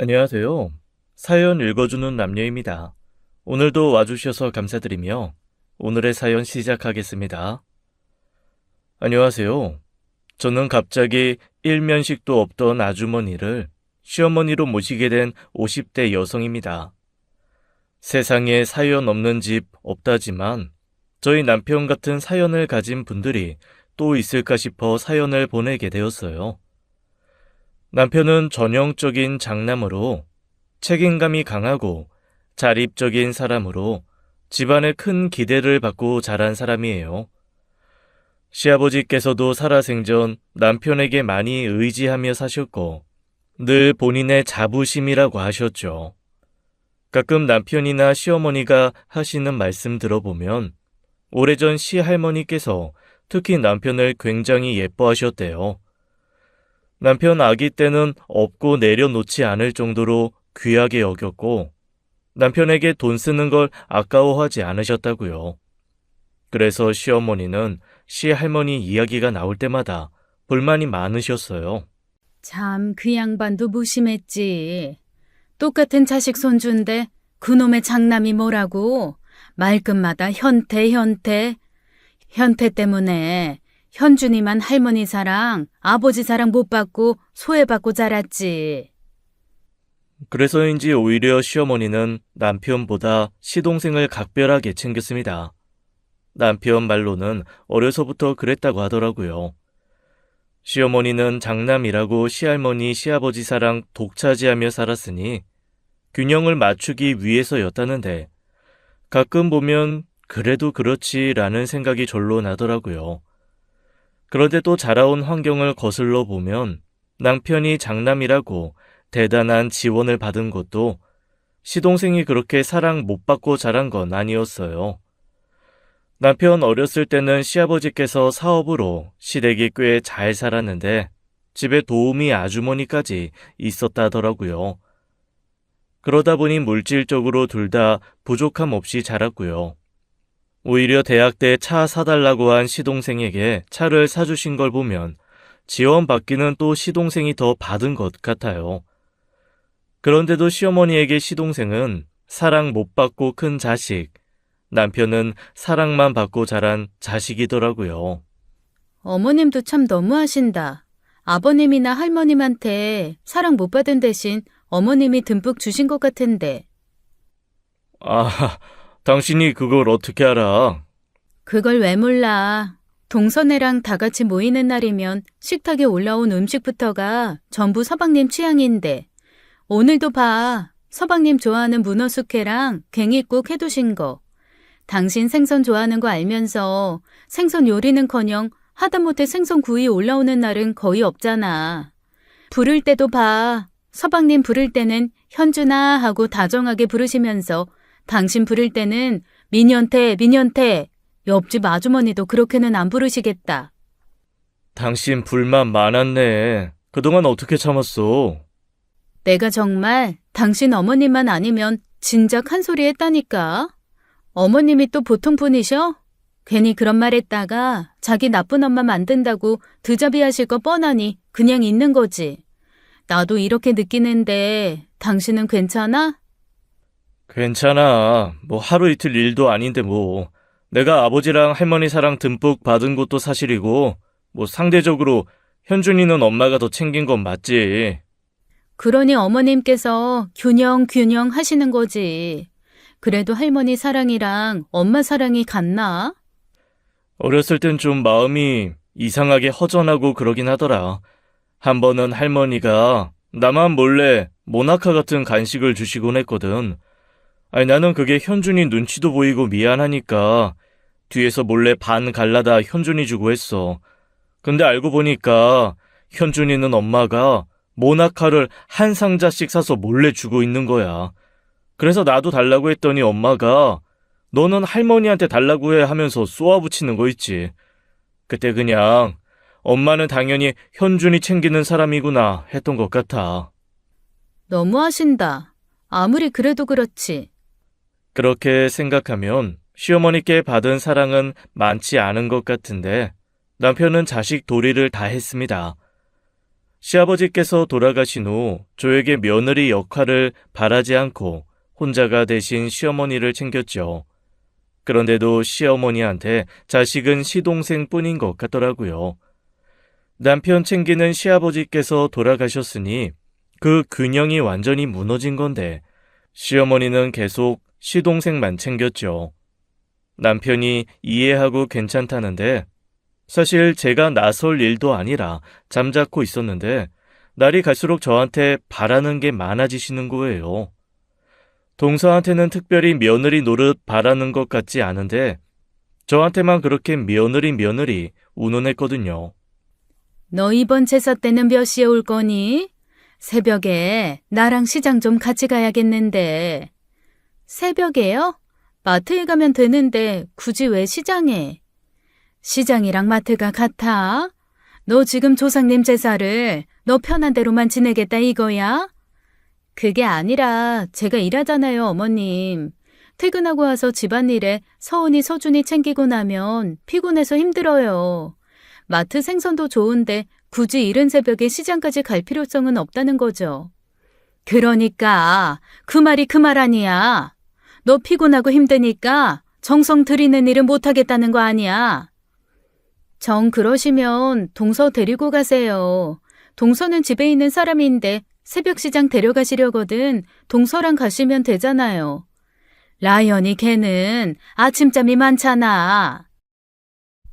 안녕하세요. 사연 읽어주는 남녀입니다. 오늘도 와주셔서 감사드리며 오늘의 사연 시작하겠습니다. 안녕하세요. 저는 갑자기 일면식도 없던 아주머니를 시어머니로 모시게 된 50대 여성입니다. 세상에 사연 없는 집 없다지만 저희 남편 같은 사연을 가진 분들이 또 있을까 싶어 사연을 보내게 되었어요. 남편은 전형적인 장남으로 책임감이 강하고 자립적인 사람으로 집안에 큰 기대를 받고 자란 사람이에요. 시아버지께서도 살아생전 남편에게 많이 의지하며 사셨고 늘 본인의 자부심이라고 하셨죠. 가끔 남편이나 시어머니가 하시는 말씀 들어보면 오래전 시할머니께서 특히 남편을 굉장히 예뻐하셨대요. 남편 아기 때는 업고 내려놓지 않을 정도로 귀하게 여겼고 남편에게 돈 쓰는 걸 아까워하지 않으셨다고요. 그래서 시어머니는 시할머니 이야기가 나올 때마다 불만이 많으셨어요. 참, 그 양반도 무심했지. 똑같은 자식 손주인데 그놈의 장남이 뭐라고? 말끝마다 현태, 현태. 현태 때문에 현준이만 할머니 사랑, 아버지 사랑 못 받고 소외받고 자랐지. 그래서인지 오히려 시어머니는 남편보다 시동생을 각별하게 챙겼습니다. 남편 말로는 어려서부터 그랬다고 하더라고요. 시어머니는 장남이라고 시할머니, 시아버지 사랑 독차지하며 살았으니 균형을 맞추기 위해서였다는데 가끔 보면 그래도 그렇지라는 생각이 절로 나더라고요. 그런데 또 자라온 환경을 거슬러 보면 남편이 장남이라고 대단한 지원을 받은 것도 시동생이 그렇게 사랑 못 받고 자란 건 아니었어요. 남편 어렸을 때는 시아버지께서 사업으로 시댁이 꽤 잘 살았는데 집에 도우미 아주머니까지 있었다더라고요. 그러다 보니 물질적으로 둘 다 부족함 없이 자랐고요. 오히려 대학 때 차 사달라고 한 시동생에게 차를 사주신 걸 보면 지원받기는 또 시동생이 더 받은 것 같아요. 그런데도 시어머니에게 시동생은 사랑 못 받고 큰 자식, 남편은 사랑만 받고 자란 자식이더라고요. 어머님도 참 너무하신다. 아버님이나 할머님한테 사랑 못 받은 대신 어머님이 듬뿍 주신 것 같은데. 아, 당신이 그걸 어떻게 알아? 그걸 왜 몰라. 동서네랑 다 같이 모이는 날이면 식탁에 올라온 음식부터가 전부 서방님 취향인데. 오늘도 봐. 서방님 좋아하는 문어 숙회랑 갱이국 해두신 거. 당신 생선 좋아하는 거 알면서 생선 요리는커녕 하다못해 생선 구이 올라오는 날은 거의 없잖아. 부를 때도 봐. 서방님 부를 때는 현준아 하고 다정하게 부르시면서 당신 부를 때는 민현태, 민현태. 옆집 아주머니도 그렇게는 안 부르시겠다. 당신 불만 많았네. 그동안 어떻게 참았어? 내가 정말 당신 어머님만 아니면 진작 한 소리 했다니까. 어머님이 또 보통 분이셔? 괜히 그런 말 했다가 자기 나쁜 엄마 만든다고 드자비 하실 거 뻔하니 그냥 있는 거지. 나도 이렇게 느끼는데 당신은 괜찮아? 괜찮아. 뭐 하루 이틀 일도 아닌데 뭐. 내가 아버지랑 할머니 사랑 듬뿍 받은 것도 사실이고 뭐 상대적으로 현준이는 엄마가 더 챙긴 건 맞지. 그러니 어머님께서 균형 하시는 거지. 그래도 할머니 사랑이랑 엄마 사랑이 같나? 어렸을 땐 좀 마음이 이상하게 허전하고 그러긴 하더라. 한 번은 할머니가 나만 몰래 모나카 같은 간식을 주시곤 했거든. 아니 나는 그게 현준이 눈치도 보이고 미안하니까 뒤에서 몰래 반 갈라다 현준이 주고 했어. 근데 알고 보니까 현준이는 엄마가 모나카를 한 상자씩 사서 몰래 주고 있는 거야. 그래서 나도 달라고 했더니 엄마가 너는 할머니한테 달라고 해 하면서 쏘아붙이는 거 있지. 그때 그냥 엄마는 당연히 현준이 챙기는 사람이구나 했던 것 같아. 너무하신다. 아무리 그래도 그렇지. 그렇게 생각하면 시어머니께 받은 사랑은 많지 않은 것 같은데 남편은 자식 도리를 다 했습니다. 시아버지께서 돌아가신 후 조에게 며느리 역할을 바라지 않고 혼자가 대신 시어머니를 챙겼죠. 그런데도 시어머니한테 자식은 시동생뿐인 것 같더라고요. 남편 챙기는 시아버지께서 돌아가셨으니 그 균형이 완전히 무너진 건데 시어머니는 계속 시동생만 챙겼죠. 남편이 이해하고 괜찮다는데 사실 제가 나설 일도 아니라 잠자코 있었는데 날이 갈수록 저한테 바라는 게 많아지시는 거예요. 동서한테는 특별히 며느리 노릇 바라는 것 같지 않은데 저한테만 그렇게 며느리 운운했거든요. 너 이번 제사 때는 몇 시에 올 거니? 새벽에 나랑 시장 좀 같이 가야겠는데. 새벽에요? 마트에 가면 되는데 굳이 왜 시장에? 시장이랑 마트가 같아? 너 지금 조상님 제사를 너 편한 대로만 지내겠다 이거야? 그게 아니라 제가 일하잖아요, 어머님. 퇴근하고 와서 집안일에 서운이 서준이 챙기고 나면 피곤해서 힘들어요. 마트 생선도 좋은데 굳이 이른 새벽에 시장까지 갈 필요성은 없다는 거죠. 그러니까 그 말이 그 말 아니야. 너 피곤하고 힘드니까 정성 들이는 일은 못하겠다는 거 아니야. 정 그러시면 동서 데리고 가세요. 동서는 집에 있는 사람인데 새벽 시장 데려가시려거든 동서랑 가시면 되잖아요. 라연이 걔는 아침잠이 많잖아.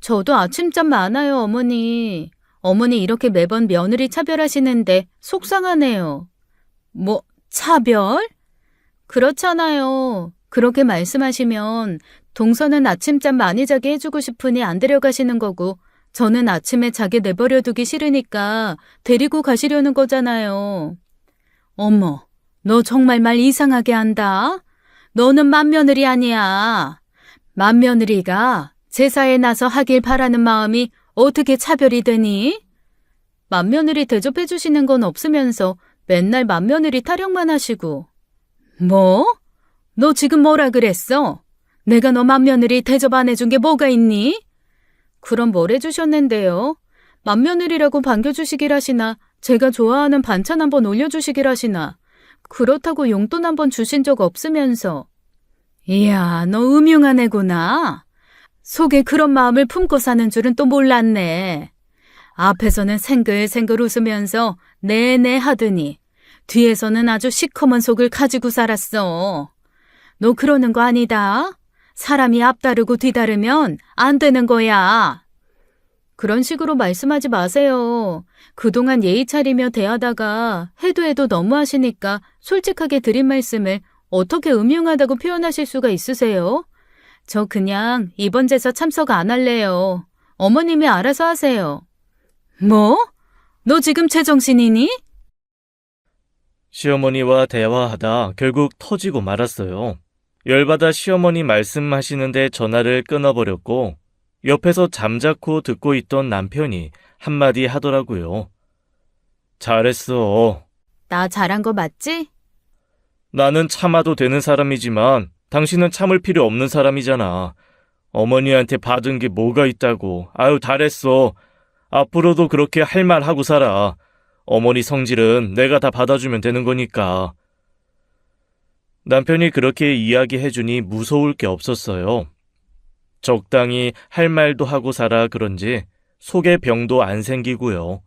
저도 아침잠 많아요, 어머니. 어머니 이렇게 매번 며느리 차별하시는데 속상하네요. 뭐, 차별? 그렇잖아요. 그렇게 말씀하시면 동서는 아침잠 많이 자게 해주고 싶으니 안 데려가시는 거고 저는 아침에 자게 내버려두기 싫으니까 데리고 가시려는 거잖아요. 어머, 너 정말 말 이상하게 한다. 너는 맏며느리 아니야. 맏며느리가 제사에 나서 하길 바라는 마음이 어떻게 차별이 되니? 맏며느리 대접해 주시는 건 없으면서 맨날 맏며느리 타령만 하시고. 뭐? 너 지금 뭐라 그랬어? 내가 너 맏며느리 대접 안 해준 게 뭐가 있니? 그럼 뭘 해주셨는데요? 맏며느리라고 반겨주시길 하시나 제가 좋아하는 반찬 한번 올려주시길 하시나 그렇다고 용돈 한번 주신 적 없으면서. 이야, 너 음흉한 애구나. 속에 그런 마음을 품고 사는 줄은 또 몰랐네. 앞에서는 생글생글 웃으면서 네네 하더니 뒤에서는 아주 시커먼 속을 가지고 살았어. 너 그러는 거 아니다. 사람이 앞다르고 뒤다르면 안 되는 거야. 그런 식으로 말씀하지 마세요. 그동안 예의 차리며 대하다가 해도 너무 하시니까 솔직하게 드린 말씀을 어떻게 음흉하다고 표현하실 수가 있으세요? 저 그냥 이번 제사 참석 안 할래요. 어머님이 알아서 하세요. 뭐? 너 지금 제정신이니? 시어머니와 대화하다 결국 터지고 말았어요. 열받아 시어머니 말씀하시는데 전화를 끊어버렸고 옆에서 잠자코 듣고 있던 남편이 한마디 하더라고요. 잘했어. 나 잘한 거 맞지? 나는 참아도 되는 사람이지만 당신은 참을 필요 없는 사람이잖아. 어머니한테 받은 게 뭐가 있다고. 아유, 잘했어. 앞으로도 그렇게 할 말 하고 살아. 어머니 성질은 내가 다 받아주면 되는 거니까. 남편이 그렇게 이야기해주니 무서울 게 없었어요. 적당히 할 말도 하고 살아 그런지 속에 병도 안 생기고요.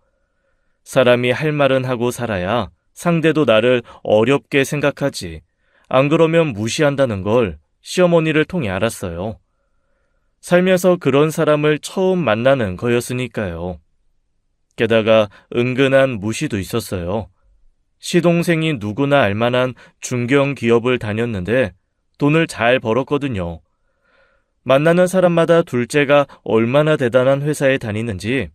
사람이 할 말은 하고 살아야 상대도 나를 어렵게 생각하지. 안 그러면 무시한다는 걸 시어머니를 통해 알았어요. 살면서 그런 사람을 처음 만나는 거였으니까요. 게다가 은근한 무시도 있었어요. 시동생이 누구나 알만한 중견기업을 다녔는데 돈을 잘 벌었거든요. 만나는 사람마다 둘째가 얼마나 대단한 회사에 다니는지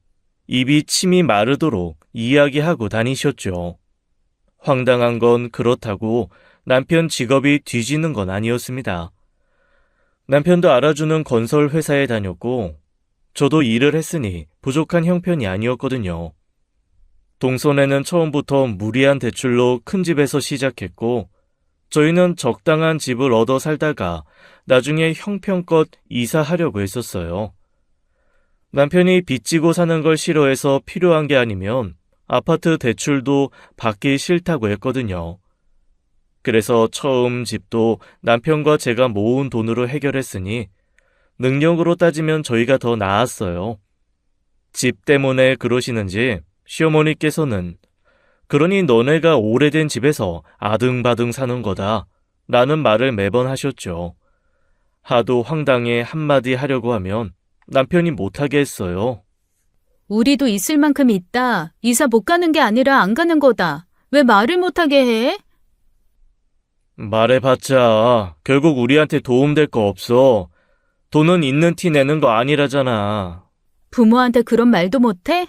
입이 침이 마르도록 이야기하고 다니셨죠. 황당한 건 그렇다고 남편 직업이 뒤지는 건 아니었습니다. 남편도 알아주는 건설 회사에 다녔고 저도 일을 했으니 부족한 형편이 아니었거든요. 동선에는 처음부터 무리한 대출로 큰 집에서 시작했고 저희는 적당한 집을 얻어 살다가 나중에 형편껏 이사하려고 했었어요. 남편이 빚지고 사는 걸 싫어해서 필요한 게 아니면 아파트 대출도 받기 싫다고 했거든요. 그래서 처음 집도 남편과 제가 모은 돈으로 해결했으니 능력으로 따지면 저희가 더 나았어요. 집 때문에 그러시는지 시어머니께서는 그러니 너네가 오래된 집에서 아등바등 사는 거다 라는 말을 매번 하셨죠. 하도 황당해 한마디 하려고 하면 남편이 못하게 했어요. 우리도 있을 만큼 있다. 이사 못 가는 게 아니라 안 가는 거다. 왜 말을 못하게 해? 말해봤자 결국 우리한테 도움될 거 없어. 돈은 있는 티 내는 거 아니라잖아. 부모한테 그런 말도 못해?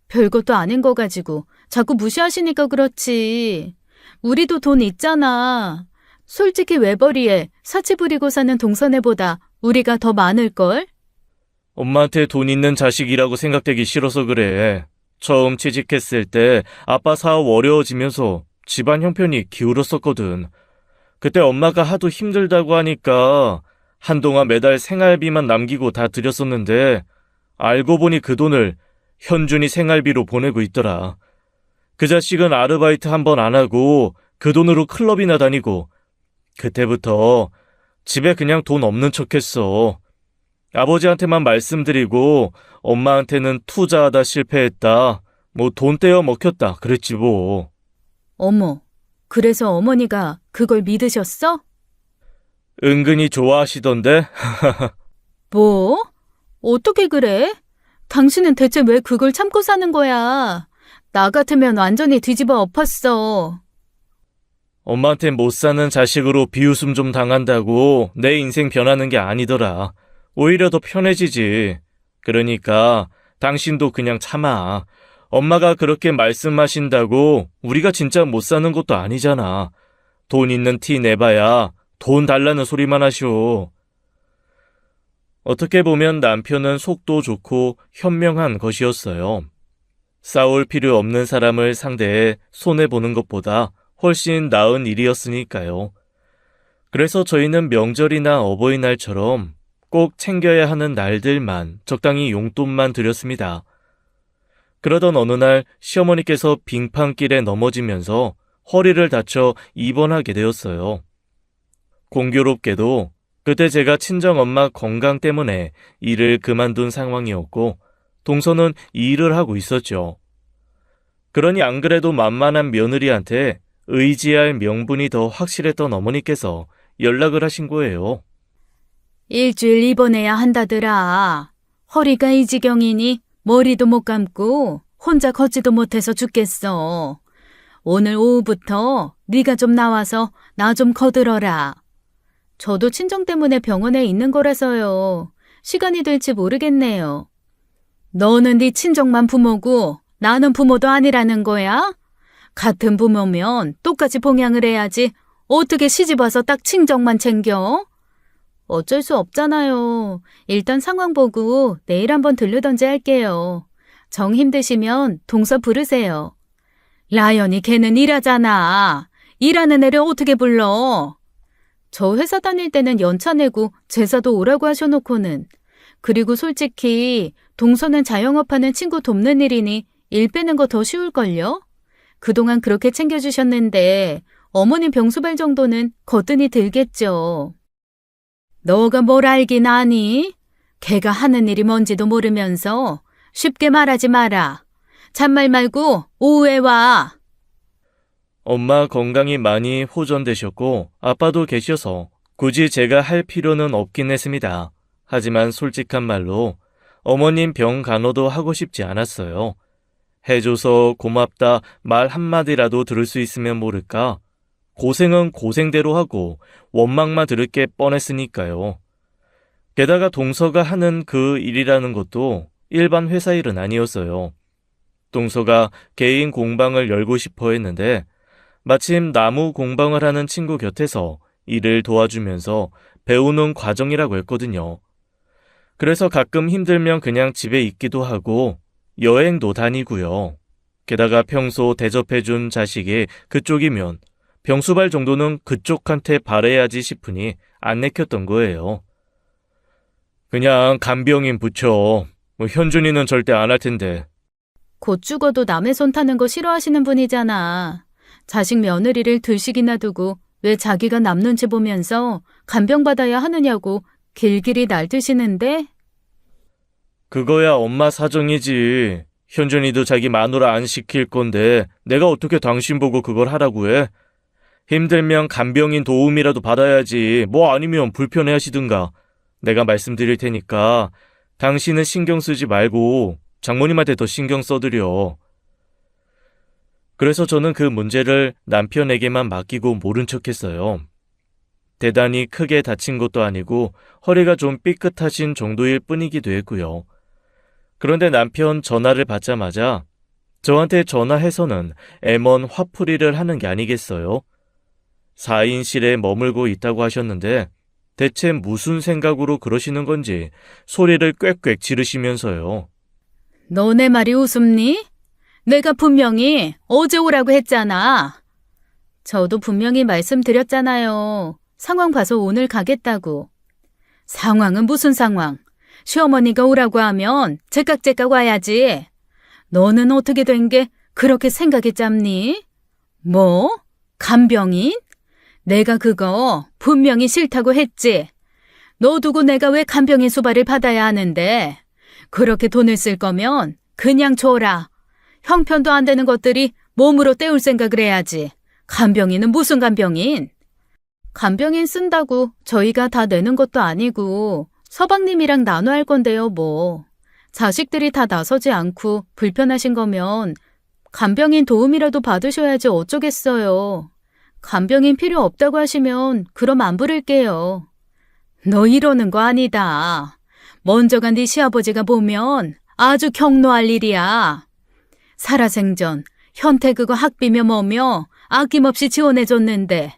별것도 아닌 거 가지고 자꾸 무시하시니까 그렇지. 우리도 돈 있잖아. 솔직히 외벌이에 사치 부리고 사는 동서네보다 우리가 더 많을걸? 엄마한테 돈 있는 자식이라고 생각되기 싫어서 그래. 처음 취직했을 때 아빠 사업 어려워지면서 집안 형편이 기울었었거든. 그때 엄마가 하도 힘들다고 하니까 한동안 매달 생활비만 남기고 다 드렸었는데 알고 보니 그 돈을 현준이 생활비로 보내고 있더라. 그 자식은 아르바이트 한 번 안 하고 그 돈으로 클럽이나 다니고 그때부터 집에 그냥 돈 없는 척했어. 아버지한테만 말씀드리고 엄마한테는 투자하다 실패했다. 뭐 돈 떼어 먹혔다. 그랬지 뭐. 어머, 그래서 어머니가 그걸 믿으셨어? 은근히 좋아하시던데? 뭐? 어떻게 그래? 당신은 대체 왜 그걸 참고 사는 거야? 나 같으면 완전히 뒤집어 엎었어. 엄마한테 못 사는 자식으로 비웃음 좀 당한다고 내 인생 변하는 게 아니더라. 오히려 더 편해지지. 그러니까 당신도 그냥 참아. 엄마가 그렇게 말씀하신다고 우리가 진짜 못 사는 것도 아니잖아. 돈 있는 티 내봐야 돈 달라는 소리만 하쇼. 어떻게 보면 남편은 속도 좋고 현명한 것이었어요. 싸울 필요 없는 사람을 상대해 손해보는 것보다 훨씬 나은 일이었으니까요. 그래서 저희는 명절이나 어버이날처럼 꼭 챙겨야 하는 날들만 적당히 용돈만 드렸습니다. 그러던 어느 날 시어머니께서 빙판길에 넘어지면서 허리를 다쳐 입원하게 되었어요. 공교롭게도 그때 제가 친정엄마 건강 때문에 일을 그만둔 상황이었고 동서는 일을 하고 있었죠. 그러니 안 그래도 만만한 며느리한테 의지할 명분이 더 확실했던 어머니께서 연락을 하신 거예요. 일주일 입원해야 한다더라. 허리가 이 지경이니 머리도 못 감고 혼자 걷지도 못해서 죽겠어. 오늘 오후부터 네가 좀 나와서 나 좀 거들어라. 저도 친정 때문에 병원에 있는 거라서요. 시간이 될지 모르겠네요. 너는 네 친정만 부모고 나는 부모도 아니라는 거야? 같은 부모면 똑같이 봉양을 해야지. 어떻게 시집와서 딱 친정만 챙겨? 어쩔 수 없잖아요. 일단 상황 보고 내일 한번 들르던지 할게요. 정 힘드시면 동서 부르세요. 라연이 걔는 일하잖아. 일하는 애를 어떻게 불러? 저 회사 다닐 때는 연차 내고 제사도 오라고 하셔놓고는. 그리고 솔직히 동서는 자영업하는 친구 돕는 일이니 일 빼는 거 더 쉬울걸요? 그동안 그렇게 챙겨주셨는데 어머님 병수발 정도는 거뜬히 들겠죠. 너가 뭘 알긴 아니? 걔가 하는 일이 뭔지도 모르면서 쉽게 말하지 마라. 잔말 말고 오후에 와. 엄마 건강이 많이 호전되셨고 아빠도 계셔서 굳이 제가 할 필요는 없긴 했습니다. 하지만 솔직한 말로 어머님 병 간호도 하고 싶지 않았어요. 해줘서 고맙다 말 한마디라도 들을 수 있으면 모를까. 고생은 고생대로 하고 원망만 들을 게 뻔했으니까요. 게다가 동서가 하는 그 일이라는 것도 일반 회사 일은 아니었어요. 동서가 개인 공방을 열고 싶어 했는데 마침 나무 공방을 하는 친구 곁에서 일을 도와주면서 배우는 과정이라고 했거든요. 그래서 가끔 힘들면 그냥 집에 있기도 하고 여행도 다니고요. 게다가 평소 대접해준 자식이 그쪽이면 병수발 정도는 그쪽한테 바래야지 싶으니 안 내켰던 거예요. 그냥 간병인 붙여. 현준이는 절대 안 할 텐데. 곧 죽어도 남의 손 타는 거 싫어하시는 분이잖아. 자식 며느리를 둘씩이나 두고 왜 자기가 남 눈치 보면서 간병받아야 하느냐고 길길이 날드시는데? 그거야 엄마 사정이지. 현준이도 자기 마누라 안 시킬 건데 내가 어떻게 당신 보고 그걸 하라고 해? 힘들면 간병인 도움이라도 받아야지. 뭐 아니면 불편해 하시든가. 내가 말씀드릴 테니까 당신은 신경 쓰지 말고 장모님한테 더 신경 써드려. 그래서 저는 그 문제를 남편에게만 맡기고 모른 척했어요. 대단히 크게 다친 것도 아니고 허리가 좀 삐끗하신 정도일 뿐이기도 했고요. 그런데 남편 전화를 받자마자 저한테 전화해서는 애먼 화풀이를 하는 게 아니겠어요? 4인실에 머물고 있다고 하셨는데 대체 무슨 생각으로 그러시는 건지 소리를 꽥꽥 지르시면서요. 너네 말이 웃음니? 내가 분명히 어제 오라고 했잖아. 저도 분명히 말씀드렸잖아요. 상황 봐서 오늘 가겠다고. 상황은 무슨 상황? 시어머니가 오라고 하면 제깍제깍 와야지. 너는 어떻게 된 게 그렇게 생각이 짧니? 뭐? 간병인? 내가 그거 분명히 싫다고 했지. 너 두고 내가 왜 간병인 수발을 받아야 하는데. 그렇게 돈을 쓸 거면 그냥 줘라. 형편도 안 되는 것들이 몸으로 때울 생각을 해야지. 간병인은 무슨 간병인? 간병인 쓴다고 저희가 다 내는 것도 아니고 서방님이랑 나눠 할 건데요, 뭐. 자식들이 다 나서지 않고 불편하신 거면 간병인 도움이라도 받으셔야지 어쩌겠어요. 간병인 필요 없다고 하시면 그럼 안 부를게요. 너 이러는 거 아니다. 먼저 간 네 시아버지가 보면 아주 경노할 일이야. 살아생전 현태 그거 학비며 뭐며 아낌없이 지원해줬는데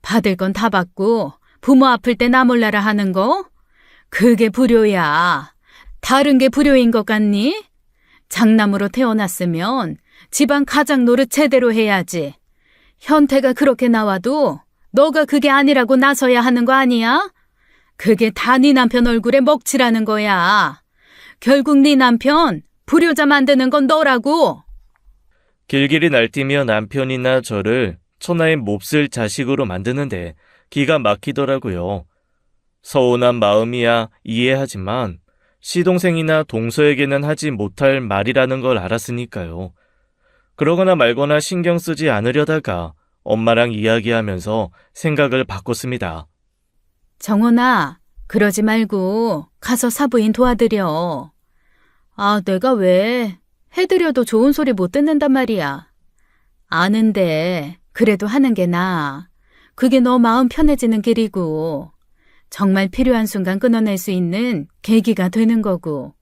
받을 건 다 받고 부모 아플 때 나 몰라라 하는 거? 그게 불효야. 다른 게 불효인 것 같니? 장남으로 태어났으면 집안 가장 노릇 제대로 해야지. 현태가 그렇게 나와도 너가 그게 아니라고 나서야 하는 거 아니야? 그게 다 네 남편 얼굴에 먹칠하는 거야. 결국 네 남편 불효자 만드는 건 너라고. 길길이 날뛰며 남편이나 저를 천하의 몹쓸 자식으로 만드는데 기가 막히더라고요. 서운한 마음이야 이해하지만 시동생이나 동서에게는 하지 못할 말이라는 걸 알았으니까요. 그러거나 말거나 신경 쓰지 않으려다가 엄마랑 이야기하면서 생각을 바꿨습니다. 정원아, 그러지 말고 가서 사부인 도와드려. 아, 내가 왜 해드려도 좋은 소리 못 듣는단 말이야. 아는데 그래도 하는 게 나아. 그게 너 마음 편해지는 길이고 정말 필요한 순간 끊어낼 수 있는 계기가 되는 거고.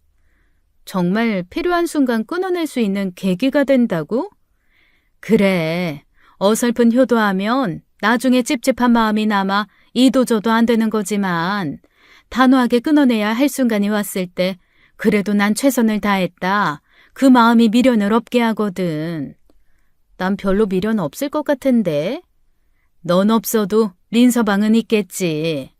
정말 필요한 순간 끊어낼 수 있는 계기가 된다고? 그래, 어설픈 효도하면 나중에 찝찝한 마음이 남아 이도저도 안 되는 거지만 단호하게 끊어내야 할 순간이 왔을 때 그래도 난 최선을 다했다. 그 마음이 미련을 없게 하거든. 난 별로 미련 없을 것 같은데. 넌 없어도 린서방은 있겠지.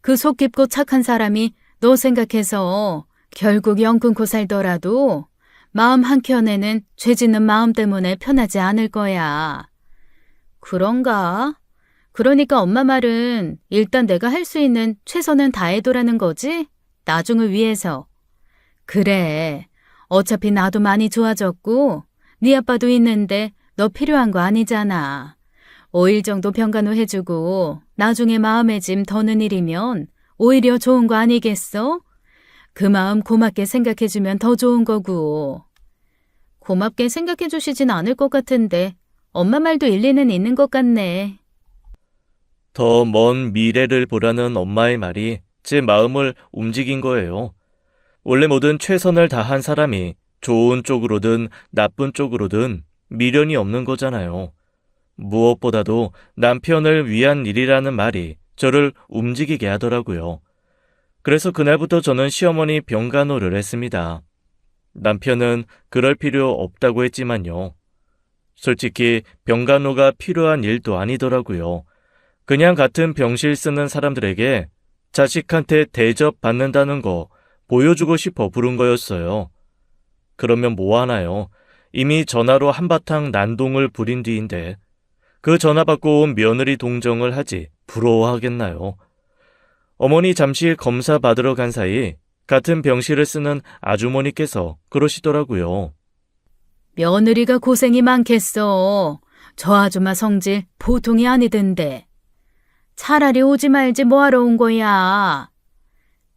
그 속 깊고 착한 사람이 너 생각해서 결국 영 끊고 살더라도 마음 한켠에는 죄 짓는 마음 때문에 편하지 않을 거야. 그런가? 그러니까 엄마 말은 일단 내가 할 수 있는 최선은 다해도라는 거지? 나중을 위해서. 그래. 어차피 나도 많이 좋아졌고 네 아빠도 있는데 너 필요한 거 아니잖아. 5일 정도 병간호 해주고 나중에 마음의 짐 더는 일이면 오히려 좋은 거 아니겠어? 그 마음 고맙게 생각해주면 더 좋은 거고. 고맙게 생각해주시진 않을 것 같은데 엄마 말도 일리는 있는 것 같네. 더 먼 미래를 보라는 엄마의 말이 제 마음을 움직인 거예요. 원래 모든 최선을 다한 사람이 좋은 쪽으로든 나쁜 쪽으로든 미련이 없는 거잖아요. 무엇보다도 남편을 위한 일이라는 말이 저를 움직이게 하더라고요. 그래서 그날부터 저는 시어머니 병간호를 했습니다. 남편은 그럴 필요 없다고 했지만요. 솔직히 병간호가 필요한 일도 아니더라고요. 그냥 같은 병실 쓰는 사람들에게 자식한테 대접받는다는 거 보여주고 싶어 부른 거였어요. 그러면 뭐 하나요? 이미 전화로 한바탕 난동을 부린 뒤인데 그 전화 받고 온 며느리 동정을 하지 부러워하겠나요? 어머니 잠시 검사 받으러 간 사이 같은 병실을 쓰는 아주머니께서 그러시더라고요. 며느리가 고생이 많겠어. 저 아줌마 성질 보통이 아니던데. 차라리 오지 말지 뭐하러 온 거야.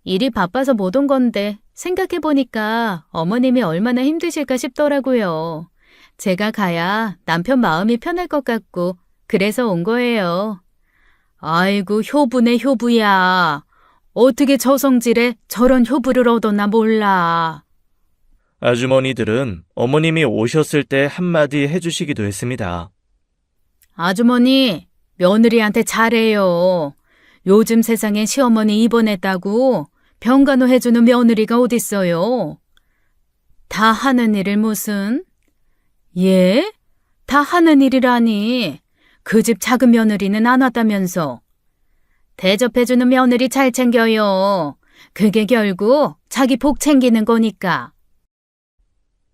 일이 바빠서 못 온 건데 생각해보니까 어머님이 얼마나 힘드실까 싶더라고요. 제가 가야 남편 마음이 편할 것 같고 그래서 온 거예요. 아이고 효부네 효부야. 어떻게 저 성질에 저런 효부를 얻었나 몰라. 아주머니들은 어머님이 오셨을 때 한마디 해주시기도 했습니다. 아주머니, 며느리한테 잘해요. 요즘 세상에 시어머니 입원했다고 병간호 해주는 며느리가 어딨어요. 다 하는 일을 무슨? 예? 다 하는 일이라니. 그 집 작은 며느리는 안 왔다면서. 대접해주는 며느리 잘 챙겨요. 그게 결국 자기 복 챙기는 거니까.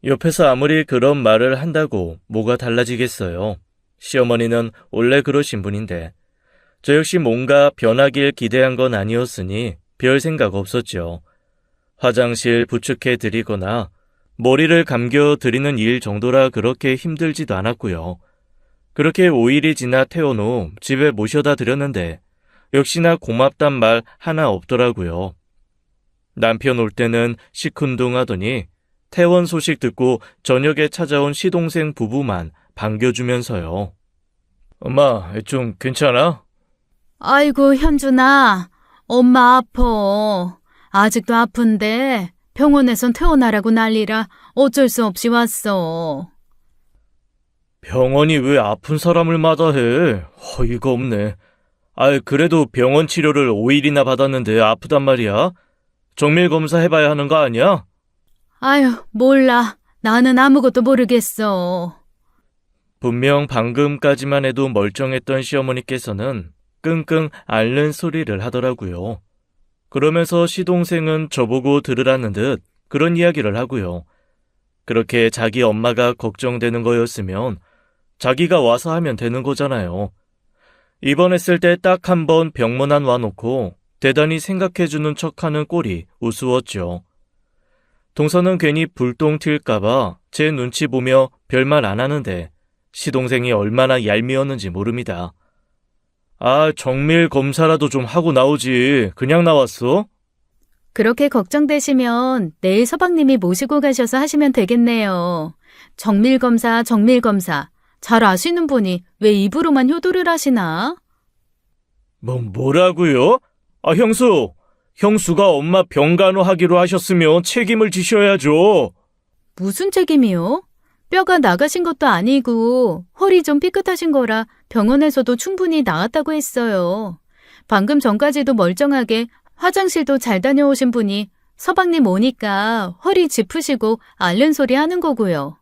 옆에서 아무리 그런 말을 한다고 뭐가 달라지겠어요. 시어머니는 원래 그러신 분인데 저 역시 뭔가 변하길 기대한 건 아니었으니 별 생각 없었죠. 화장실 부축해 드리거나 머리를 감겨 드리는 일 정도라 그렇게 힘들지도 않았고요. 그렇게 5일이 지나 퇴원 후 집에 모셔다 드렸는데 역시나 고맙단 말 하나 없더라고요. 남편 올 때는 시큰둥하더니 퇴원 소식 듣고 저녁에 찾아온 시동생 부부만 반겨주면서요. 엄마, 좀 괜찮아? 아이고, 현준아. 엄마 아파. 아직도 아픈데 병원에선 퇴원하라고 난리라 어쩔 수 없이 왔어. 병원이 왜 아픈 사람을 마다해? 어이가 없네. 그래도 병원 치료를 5일이나 받았는데 아프단 말이야? 정밀 검사 해봐야 하는 거 아니야? 아유, 몰라. 나는 아무것도 모르겠어. 분명 방금까지만 해도 멀쩡했던 시어머니께서는 끙끙 앓는 소리를 하더라고요. 그러면서 시동생은 저보고 들으라는 듯 그런 이야기를 하고요. 그렇게 자기 엄마가 걱정되는 거였으면 자기가 와서 하면 되는 거잖아요. 입원했을 때 딱 한 번 병문안 와놓고 대단히 생각해주는 척하는 꼴이 우스웠죠. 동서는 괜히 불똥 튈까봐 제 눈치 보며 별말 안 하는데 시동생이 얼마나 얄미웠는지 모릅니다. 정밀 검사라도 좀 하고 나오지. 그냥 나왔어? 그렇게 걱정되시면 내일 서방님이 모시고 가셔서 하시면 되겠네요. 정밀검사, 정밀검사. 잘 아시는 분이 왜 입으로만 효도를 하시나? 뭐라고요? 형수가 엄마 병간호 하기로 하셨으면 책임을 지셔야죠. 무슨 책임이요? 뼈가 나가신 것도 아니고 허리 좀 삐끗하신 거라 병원에서도 충분히 나았다고 했어요. 방금 전까지도 멀쩡하게 화장실도 잘 다녀오신 분이 서방님 오니까 허리 짚으시고 앓는 소리 하는 거고요.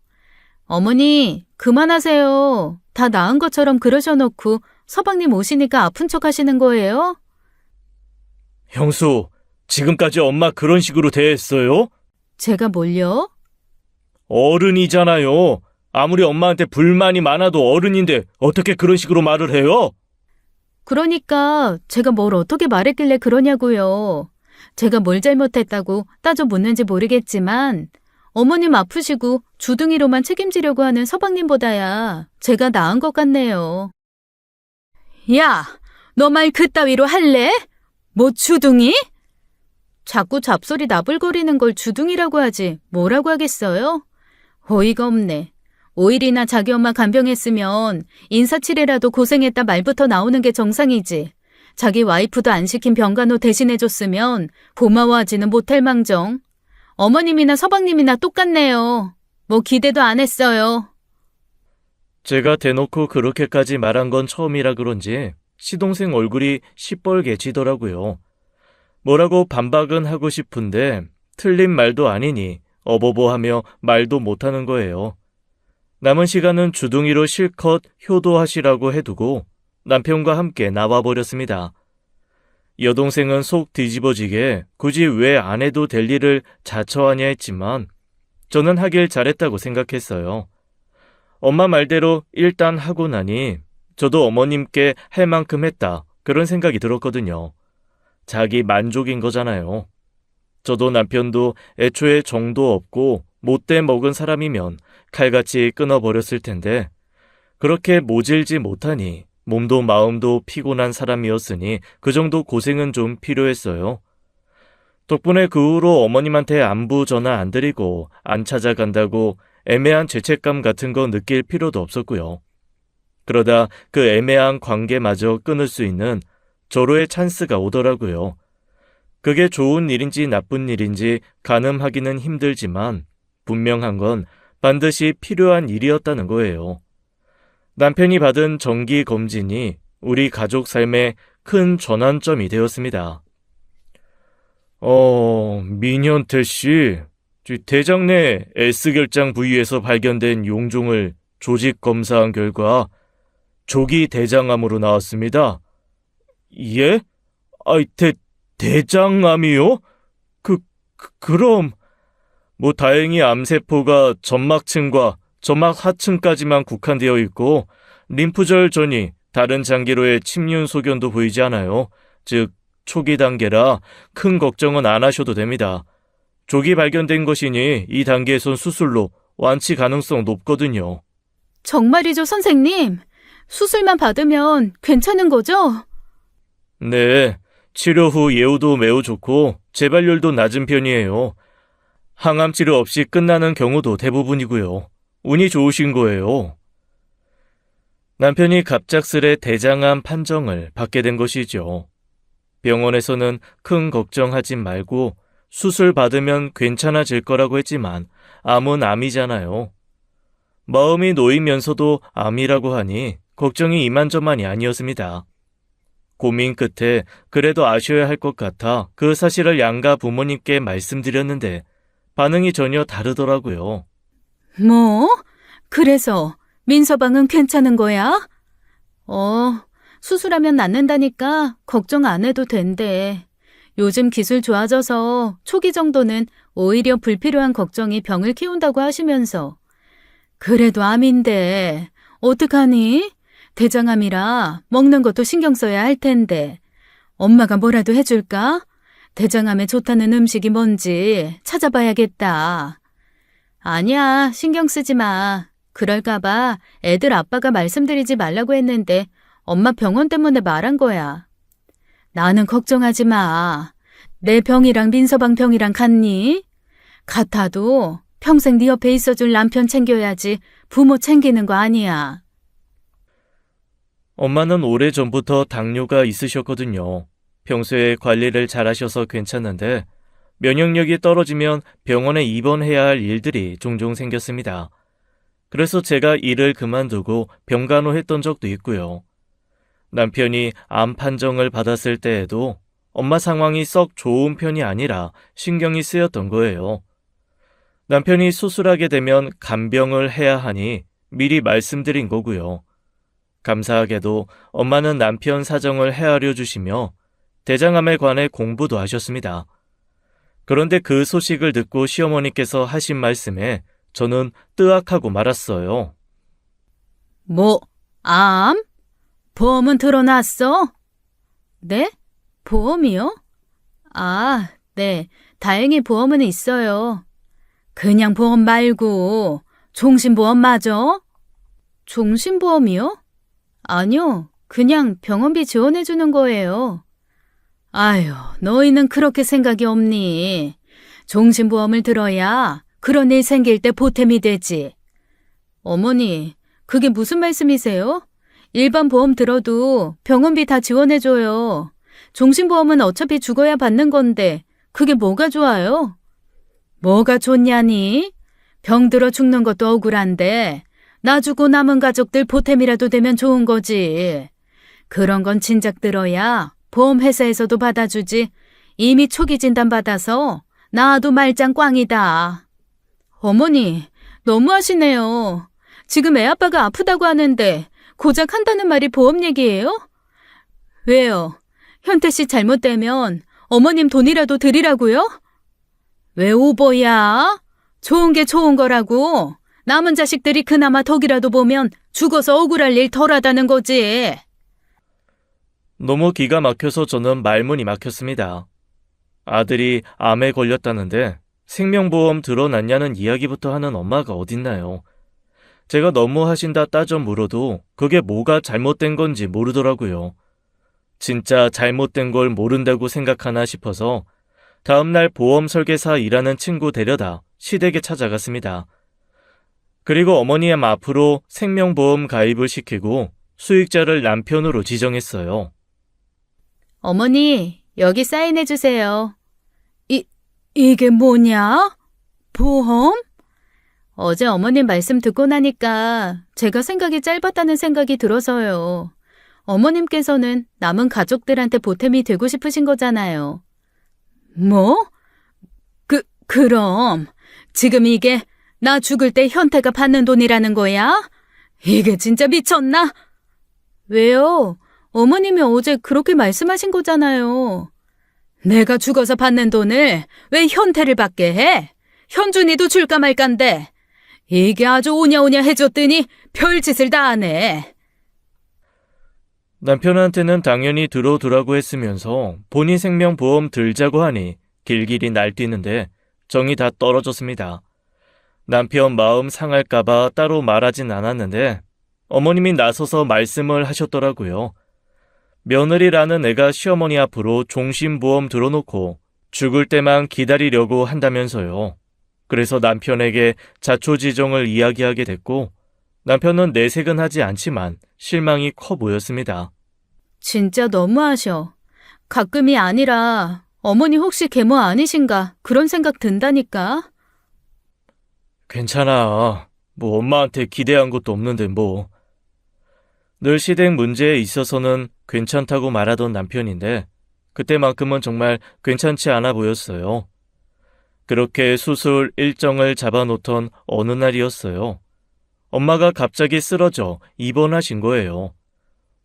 어머니, 그만하세요. 다 나은 것처럼 그러셔놓고 서방님 오시니까 아픈 척 하시는 거예요? 형수, 지금까지 엄마 그런 식으로 대했어요? 제가 뭘요? 어른이잖아요. 아무리 엄마한테 불만이 많아도 어른인데 어떻게 그런 식으로 말을 해요? 그러니까 제가 뭘 어떻게 말했길래 그러냐고요. 제가 뭘 잘못했다고 따져 묻는지 모르겠지만 어머님 아프시고 주둥이로만 책임지려고 하는 서방님보다야 제가 나은 것 같네요. 야, 너 말 그따위로 할래? 뭐 주둥이? 자꾸 잡소리 나불거리는 걸 주둥이라고 하지 뭐라고 하겠어요? 어이가 없네. 5일이나 자기 엄마 간병했으면 인사치레라도 고생했다 말부터 나오는 게 정상이지. 자기 와이프도 안 시킨 병간호 대신해줬으면 고마워하지는 못할 망정. 어머님이나 서방님이나 똑같네요. 뭐 기대도 안 했어요. 제가 대놓고 그렇게까지 말한 건 처음이라 그런지 시동생 얼굴이 시뻘개지더라고요. 뭐라고 반박은 하고 싶은데 틀린 말도 아니니 어버버하며 말도 못하는 거예요. 남은 시간은 주둥이로 실컷 효도하시라고 해두고 남편과 함께 나와버렸습니다. 여동생은 속 뒤집어지게 굳이 왜 안 해도 될 일을 자처하냐 했지만 저는 하길 잘했다고 생각했어요. 엄마 말대로 일단 하고 나니 저도 어머님께 할 만큼 했다, 그런 생각이 들었거든요. 자기 만족인 거잖아요. 저도 남편도 애초에 정도 없고 못돼 먹은 사람이면 칼같이 끊어버렸을 텐데 그렇게 모질지 못하니 몸도 마음도 피곤한 사람이었으니 그 정도 고생은 좀 필요했어요. 덕분에 그 후로 어머님한테 안부 전화 안 드리고 안 찾아간다고 애매한 죄책감 같은 거 느낄 필요도 없었고요. 그러다 그 애매한 관계마저 끊을 수 있는 절호의 찬스가 오더라고요. 그게 좋은 일인지 나쁜 일인지 가늠하기는 힘들지만 분명한 건 반드시 필요한 일이었다는 거예요. 남편이 받은 정기 검진이 우리 가족 삶의 큰 전환점이 되었습니다. 민현태 씨, 대장 내 S결장 부위에서 발견된 용종을 조직 검사한 결과 조기 대장암으로 나왔습니다. 예? 대장암이요? 그럼 다행히 암세포가 점막층과 점막 하층까지만 국한되어 있고 림프절 전이 다른 장기로의 침륜 소견도 보이지 않아요. 즉 초기 단계라 큰 걱정은 안 하셔도 됩니다. 조기 발견된 것이니 이 단계에선 수술로 완치 가능성 높거든요. 정말이죠, 선생님? 수술만 받으면 괜찮은 거죠? 네, 치료 후 예후도 매우 좋고 재발률도 낮은 편이에요. 항암 치료 없이 끝나는 경우도 대부분이고요. 운이 좋으신 거예요. 남편이 갑작스레 대장암 판정을 받게 된 것이죠. 병원에서는 큰 걱정하지 말고 수술 받으면 괜찮아질 거라고 했지만 암은 암이잖아요. 마음이 놓이면서도 암이라고 하니 걱정이 이만저만이 아니었습니다. 고민 끝에 그래도 아셔야 할 것 같아 그 사실을 양가 부모님께 말씀드렸는데 반응이 전혀 다르더라고요. 뭐? 그래서 민서방은 괜찮은 거야? 수술하면 낫는다니까 걱정 안 해도 된대. 요즘 기술 좋아져서 초기 정도는 오히려 불필요한 걱정이 병을 키운다고 하시면서. 그래도 암인데 어떡하니? 대장암이라 먹는 것도 신경 써야 할 텐데. 엄마가 뭐라도 해줄까? 대장암에 좋다는 음식이 뭔지 찾아봐야겠다. 아니야, 신경 쓰지 마. 그럴까봐 애들 아빠가 말씀드리지 말라고 했는데 엄마 병원 때문에 말한 거야. 나는 걱정하지 마. 내 병이랑 민서방 병이랑 같니? 같아도 평생 네 옆에 있어줄 남편 챙겨야지 부모 챙기는 거 아니야. 엄마는 오래전부터 당뇨가 있으셨거든요. 평소에 관리를 잘하셔서 괜찮은데 면역력이 떨어지면 병원에 입원해야 할 일들이 종종 생겼습니다. 그래서 제가 일을 그만두고 병간호했던 적도 있고요. 남편이 암 판정을 받았을 때에도 엄마 상황이 썩 좋은 편이 아니라 신경이 쓰였던 거예요. 남편이 수술하게 되면 간병을 해야 하니 미리 말씀드린 거고요. 감사하게도 엄마는 남편 사정을 헤아려 주시며 대장암에 관해 공부도 하셨습니다. 그런데 그 소식을 듣고 시어머니께서 하신 말씀에 저는 뜨악하고 말았어요. 뭐, 암? 보험은 들어놨어? 네? 보험이요? 아, 네. 다행히 보험은 있어요. 그냥 보험 말고 종신보험 맞아? 종신보험이요? 아니요. 그냥 병원비 지원해주는 거예요. 아유, 너희는 그렇게 생각이 없니? 종신보험을 들어야 그런 일 생길 때 보탬이 되지. 어머니, 그게 무슨 말씀이세요? 일반 보험 들어도 병원비 다 지원해줘요. 종신보험은 어차피 죽어야 받는 건데 그게 뭐가 좋아요? 뭐가 좋냐니? 병 들어 죽는 것도 억울한데 나 주고 남은 가족들 보탬이라도 되면 좋은 거지. 그런 건 진작 들어야 보험회사에서도 받아주지. 이미 초기 진단 받아서 나도 말짱 꽝이다. 어머니, 너무하시네요. 지금 애 아빠가 아프다고 하는데 고작 한다는 말이 보험 얘기예요? 왜요? 현태 씨 잘못되면 어머님 돈이라도 드리라고요? 왜 오버야? 좋은 게 좋은 거라고. 남은 자식들이 그나마 덕이라도 보면 죽어서 억울할 일 덜하다는 거지. 너무 기가 막혀서 저는 말문이 막혔습니다. 아들이 암에 걸렸다는데 생명보험 들어놨냐는 이야기부터 하는 엄마가 어딨나요? 제가 너무 하신다 따져 물어도 그게 뭐가 잘못된 건지 모르더라고요. 진짜 잘못된 걸 모른다고 생각하나 싶어서 다음날 보험 설계사 일하는 친구 데려다 시댁에 찾아갔습니다. 그리고 어머니의 앞으로 생명보험 가입을 시키고 수익자를 남편으로 지정했어요. 어머니, 여기 사인해 주세요. 이게 뭐냐? 보험? 어제 어머님 말씀 듣고 나니까 제가 생각이 짧았다는 생각이 들어서요. 어머님께서는 남은 가족들한테 보탬이 되고 싶으신 거잖아요. 뭐? 그럼 지금 이게 나 죽을 때 현태가 받는 돈이라는 거야? 이게 진짜 미쳤나? 왜요? 어머님이 어제 그렇게 말씀하신 거잖아요. 내가 죽어서 받는 돈을 왜 현태를 받게 해? 현준이도 줄까 말까인데 이게 아주 오냐오냐 해줬더니 별짓을 다 하네. 남편한테는 당연히 들어두라고 했으면서 본인 생명보험 들자고 하니 길길이 날뛰는데 정이 다 떨어졌습니다. 남편 마음 상할까봐 따로 말하진 않았는데 어머님이 나서서 말씀을 하셨더라고요. 며느리라는 애가 시어머니 앞으로 종신보험 들어놓고 죽을 때만 기다리려고 한다면서요. 그래서 남편에게 자초지종을 이야기하게 됐고 남편은 내색은 하지 않지만 실망이 커 보였습니다. 진짜 너무하셔. 가끔이 아니라 어머니 혹시 계모 아니신가 그런 생각 든다니까. 괜찮아. 뭐 엄마한테 기대한 것도 없는데 뭐. 늘 시댁 문제에 있어서는 괜찮다고 말하던 남편인데 그때만큼은 정말 괜찮지 않아 보였어요. 그렇게 수술 일정을 잡아놓던 어느 날이었어요. 엄마가 갑자기 쓰러져 입원하신 거예요.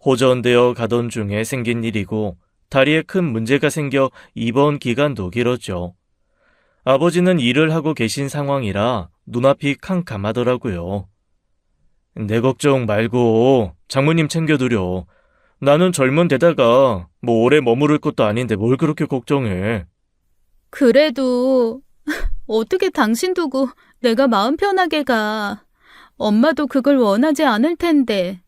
호전되어 가던 중에 생긴 일이고 다리에 큰 문제가 생겨 입원 기간도 길었죠. 아버지는 일을 하고 계신 상황이라 눈앞이 캄캄하더라고요. 내 걱정 말고 장모님 챙겨드려. 나는 젊은 데다가 뭐 오래 머무를 것도 아닌데 뭘 그렇게 걱정해. 그래도 어떻게 당신 두고 내가 마음 편하게 가. 엄마도 그걸 원하지 않을 텐데.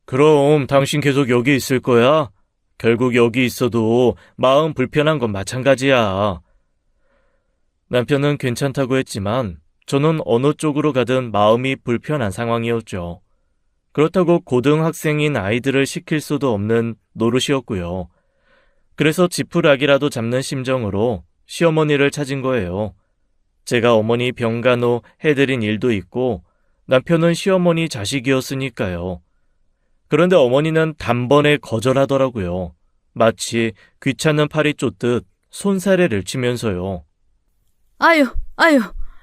그럼 당신 계속 여기 있을 거야? 결국 여기 있어도 마음 불편한 건 마찬가지야. 남편은 괜찮다고 했지만 저는 어느 쪽으로 가든 마음이 불편한 상황이었죠. 그렇다고 고등학생인 아이들을 시킬 수도 없는 노릇이었고요. 그래서 지푸라기라도 잡는 심정으로 시어머니를 찾은 거예요. 제가 어머니 병간호 해드린 일도 있고 남편은 시어머니 자식이었으니까요. 그런데 어머니는 단번에 거절하더라고요. 마치 귀찮은 팔이 쫓듯 손사래를 치면서요. 아유,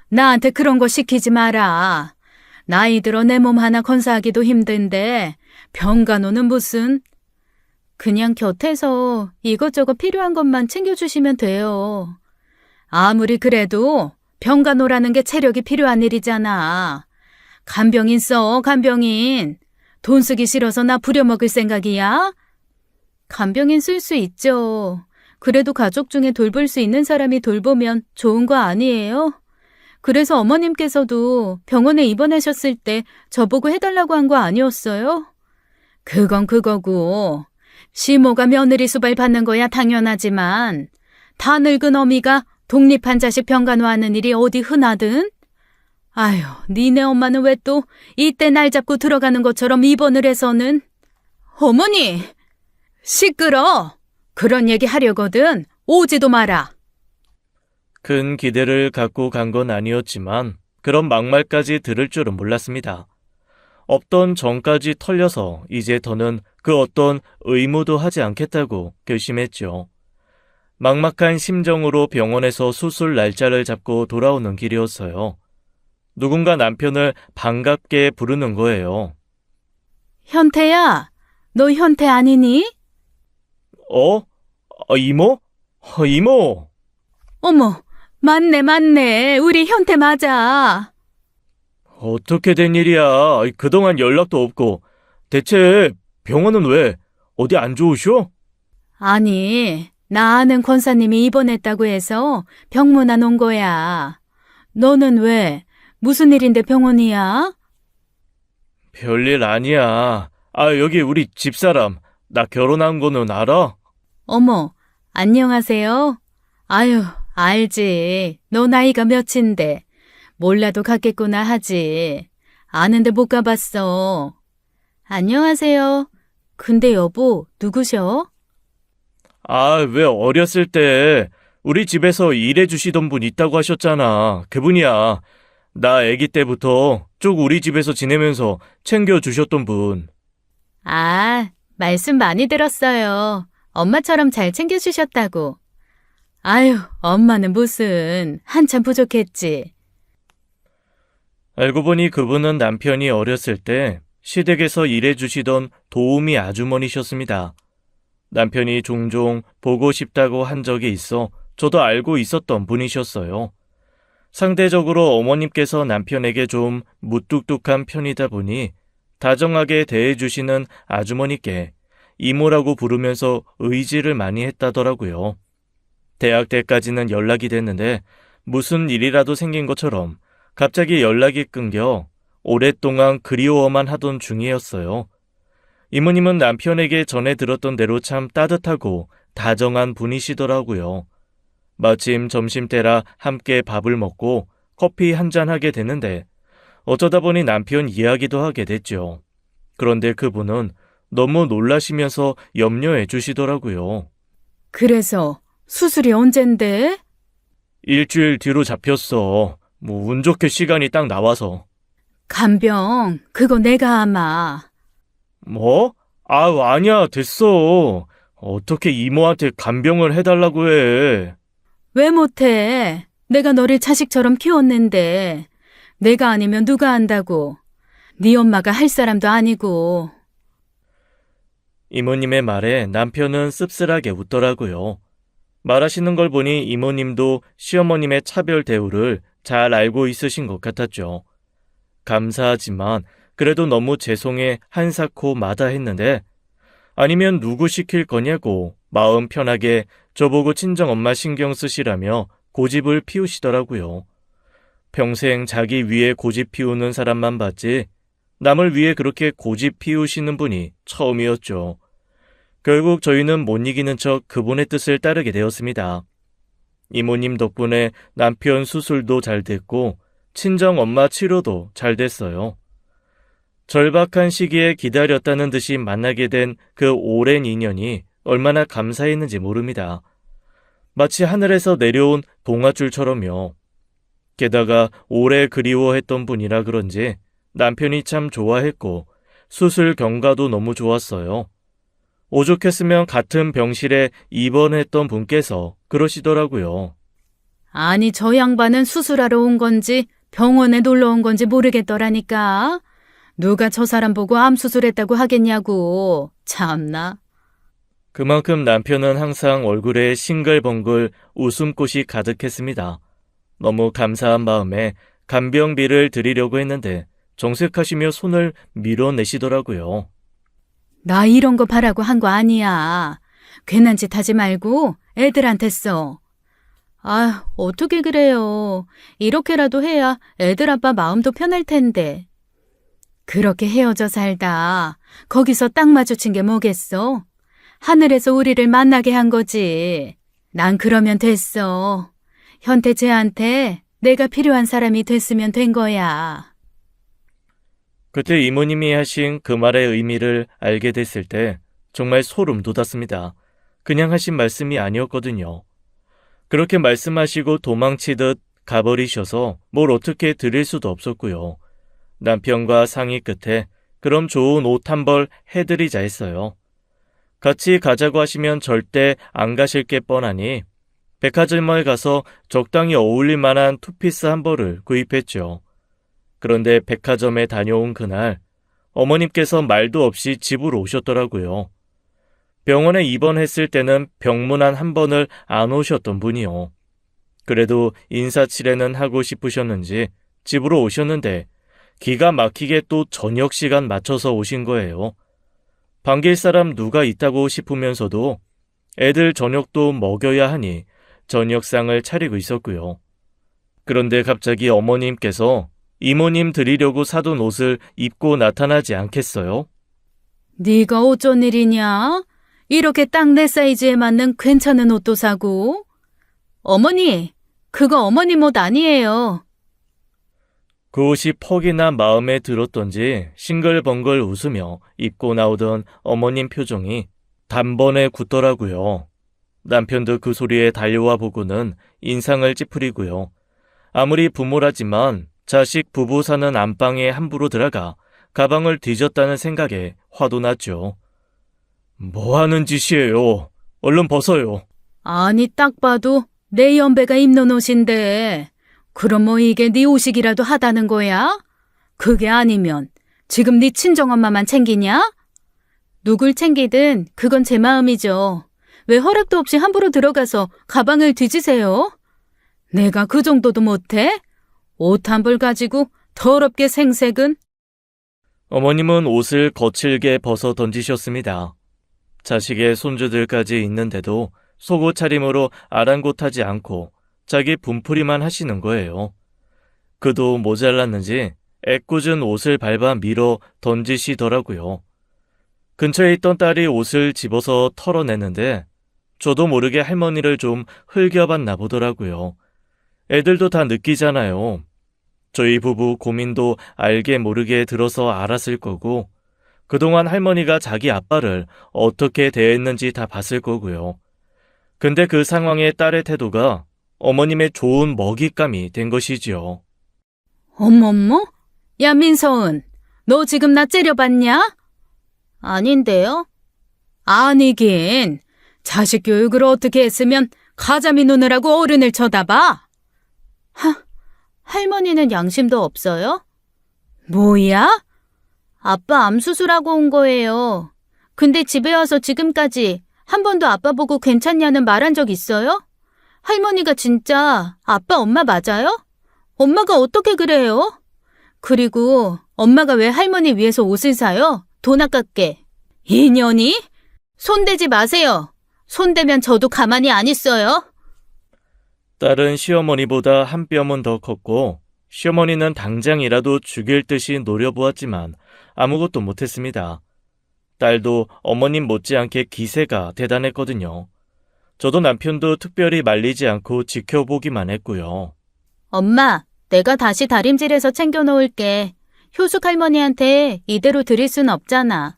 나한테 그런 거 시키지 마라. 나이 들어 내 몸 하나 건사하기도 힘든데 병간호는 무슨. 그냥 곁에서 이것저것 필요한 것만 챙겨주시면 돼요. 아무리 그래도 병간호라는 게 체력이 필요한 일이잖아. 간병인 써, 간병인. 돈 쓰기 싫어서 나 부려먹을 생각이야? 간병인 쓸 수 있죠. 그래도 가족 중에 돌볼 수 있는 사람이 돌보면 좋은 거 아니에요? 그래서 어머님께서도 병원에 입원하셨을 때 저보고 해달라고 한 거 아니었어요? 그건 그거고 시모가 며느리 수발 받는 거야 당연하지만 다 늙은 어미가 독립한 자식 병간호하는 일이 어디 흔하든? 아휴, 니네 엄마는 왜 또 이때 날 잡고 들어가는 것처럼 입원을 해서는. 어머니! 시끄러! 그런 얘기 하려거든 오지도 마라. 큰 기대를 갖고 간 건 아니었지만 그런 막말까지 들을 줄은 몰랐습니다. 없던 정까지 털려서 이제 더는 그 어떤 의무도 하지 않겠다고 결심했죠. 막막한 심정으로 병원에서 수술 날짜를 잡고 돌아오는 길이었어요. 누군가 남편을 반갑게 부르는 거예요. 현태야, 너 현태 아니니? 이모? 이모! 어머, 맞네, 맞네. 우리 현태 맞아. 어떻게 된 일이야? 그동안 연락도 없고. 대체 병원은 왜? 어디 안 좋으셔? 아니, 나 아는 권사님이 입원했다고 해서 병문안 온 거야. 너는 왜? 무슨 일인데 병원이야? 별일 아니야. 여기 우리 집사람. 나 결혼한 거는 알아? 어머, 안녕하세요. 아유, 알지. 너 나이가 몇인데. 몰라도 갔겠구나 하지. 아는데 못 가봤어. 안녕하세요. 근데 여보, 누구셔? 왜 어렸을 때 우리 집에서 일해 주시던 분 있다고 하셨잖아. 그분이야. 나 아기 때부터 쭉 우리 집에서 지내면서 챙겨 주셨던 분. 아, 말씀 많이 들었어요. 엄마처럼 잘 챙겨주셨다고. 아유, 엄마는 무슨, 한참 부족했지. 알고 보니 그분은 남편이 어렸을 때 시댁에서 일해 주시던 도우미 아주머니셨습니다. 남편이 종종 보고 싶다고 한 적이 있어 저도 알고 있었던 분이셨어요. 상대적으로 어머님께서 남편에게 좀 무뚝뚝한 편이다 보니 다정하게 대해주시는 아주머니께 이모라고 부르면서 의지를 많이 했다더라고요. 대학 때까지는 연락이 됐는데 무슨 일이라도 생긴 것처럼 갑자기 연락이 끊겨 오랫동안 그리워만 하던 중이었어요. 이모님은 남편에게 전해 들었던 대로 참 따뜻하고 다정한 분이시더라고요. 마침 점심때라 함께 밥을 먹고 커피 한잔 하게 됐는데 어쩌다 보니 남편 이야기도 하게 됐죠. 그런데 그분은 너무 놀라시면서 염려해 주시더라고요. 그래서 수술이 언젠데? 일주일 뒤로 잡혔어. 운 좋게 시간이 딱 나와서. 간병, 그거 내가 아마. 뭐? 아니야, 됐어. 어떻게 이모한테 간병을 해달라고 해. 왜 못해? 내가 너를 자식처럼 키웠는데. 내가 아니면 누가 안다고. 네 엄마가 할 사람도 아니고. 이모님의 말에 남편은 씁쓸하게 웃더라고요. 말하시는 걸 보니 이모님도 시어머님의 차별 대우를 잘 알고 있으신 것 같았죠. 감사하지만 그래도 너무 죄송해 한사코 마다했는데 아니면 누구 시킬 거냐고 마음 편하게 저보고 친정엄마 신경 쓰시라며 고집을 피우시더라고요. 평생 자기 위에 고집 피우는 사람만 봤지 남을 위해 그렇게 고집 피우시는 분이 처음이었죠. 결국 저희는 못 이기는 척 그분의 뜻을 따르게 되었습니다. 이모님 덕분에 남편 수술도 잘 됐고 친정엄마 치료도 잘 됐어요. 절박한 시기에 기다렸다는 듯이 만나게 된 그 오랜 인연이 얼마나 감사했는지 모릅니다. 마치 하늘에서 내려온 동화줄처럼요. 게다가 오래 그리워했던 분이라 그런지 남편이 참 좋아했고 수술 경과도 너무 좋았어요. 오죽했으면 같은 병실에 입원했던 분께서 그러시더라고요. 아니, 저 양반은 수술하러 온 건지 병원에 놀러 온 건지 모르겠더라니까. 누가 저 사람 보고 암 수술했다고 하겠냐고. 참나. 그만큼 남편은 항상 얼굴에 싱글벙글 웃음꽃이 가득했습니다. 너무 감사한 마음에 간병비를 드리려고 했는데 정색하시며 손을 밀어내시더라고요. 나 이런 거 바라고 한 거 아니야. 괜한 짓 하지 말고 애들한테 써. 아, 어떻게 그래요. 이렇게라도 해야 애들 아빠 마음도 편할 텐데. 그렇게 헤어져 살다 거기서 딱 마주친 게 뭐겠어? 하늘에서 우리를 만나게 한 거지. 난 그러면 됐어. 현태 쟤한테 내가 필요한 사람이 됐으면 된 거야. 그때 이모님이 하신 그 말의 의미를 알게 됐을 때 정말 소름 돋았습니다. 그냥 하신 말씀이 아니었거든요. 그렇게 말씀하시고 도망치듯 가버리셔서 뭘 어떻게 드릴 수도 없었고요. 남편과 상의 끝에 그럼 좋은 옷 한 벌 해드리자 했어요. 같이 가자고 하시면 절대 안 가실 게 뻔하니 백화점에 가서 적당히 어울릴 만한 투피스 한 벌을 구입했죠. 그런데 백화점에 다녀온 그날 어머님께서 말도 없이 집으로 오셨더라고요. 병원에 입원했을 때는 병문안 한 번을 안 오셨던 분이요. 그래도 인사치레는 하고 싶으셨는지 집으로 오셨는데 기가 막히게 또 저녁 시간 맞춰서 오신 거예요. 반길 사람 누가 있다고 싶으면서도 애들 저녁도 먹여야 하니 저녁상을 차리고 있었고요. 그런데 갑자기 어머님께서 이모님 드리려고 사둔 옷을 입고 나타나지 않겠어요? 네가 어쩐 일이냐? 이렇게 딱 내 사이즈에 맞는 괜찮은 옷도 사고. 어머니, 그거 어머님 옷 아니에요. 그 옷이 퍽이나 마음에 들었던지 싱글벙글 웃으며 입고 나오던 어머님 표정이 단번에 굳더라고요. 남편도 그 소리에 달려와 보고는 인상을 찌푸리고요. 아무리 부모라지만 자식 부부 사는 안방에 함부로 들어가 가방을 뒤졌다는 생각에 화도 났죠. 뭐 하는 짓이에요? 얼른 벗어요. 아니, 딱 봐도 내 연배가 입는 옷인데 그럼 뭐 이게 네 옷이기라도 하다는 거야? 그게 아니면 지금 네 친정엄마만 챙기냐? 누굴 챙기든 그건 제 마음이죠. 왜 허락도 없이 함부로 들어가서 가방을 뒤지세요? 내가 그 정도도 못해? 옷 한 벌 가지고 더럽게 생색은? 어머님은 옷을 거칠게 벗어 던지셨습니다. 자식의 손주들까지 있는데도 속옷 차림으로 아랑곳하지 않고 자기 분풀이만 하시는 거예요. 그도 모자랐는지 애꿎은 옷을 밟아 밀어 던지시더라고요. 근처에 있던 딸이 옷을 집어서 털어내는데 저도 모르게 할머니를 좀 흘겨봤나 보더라고요. 애들도 다 느끼잖아요. 저희 부부 고민도 알게 모르게 들어서 알았을 거고 그동안 할머니가 자기 아빠를 어떻게 대했는지 다 봤을 거고요. 근데 그 상황에 딸의 태도가 어머님의 좋은 먹잇감이 된 것이지요. 어머머? 야, 민서은, 너 지금 나 째려봤냐? 아닌데요? 아니긴. 자식 교육을 어떻게 했으면 가자미 누느라고 어른을 쳐다봐? 할머니는 양심도 없어요? 뭐야? 아빠 암 수술하고 온 거예요. 근데 집에 와서 지금까지 한 번도 아빠 보고 괜찮냐는 말 한 적 있어요? 할머니가 진짜 아빠 엄마 맞아요? 엄마가 어떻게 그래요? 그리고 엄마가 왜 할머니 위해서 옷을 사요? 돈 아깝게. 인연이? 손대지 마세요. 손대면 저도 가만히 안 있어요. 딸은 시어머니보다 한 뼘은 더 컸고 시어머니는 당장이라도 죽일 듯이 노려보았지만 아무것도 못했습니다. 딸도 어머님 못지않게 기세가 대단했거든요. 저도 남편도 특별히 말리지 않고 지켜보기만 했고요. 엄마, 내가 다시 다림질해서 챙겨놓을게. 효숙 할머니한테 이대로 드릴 순 없잖아.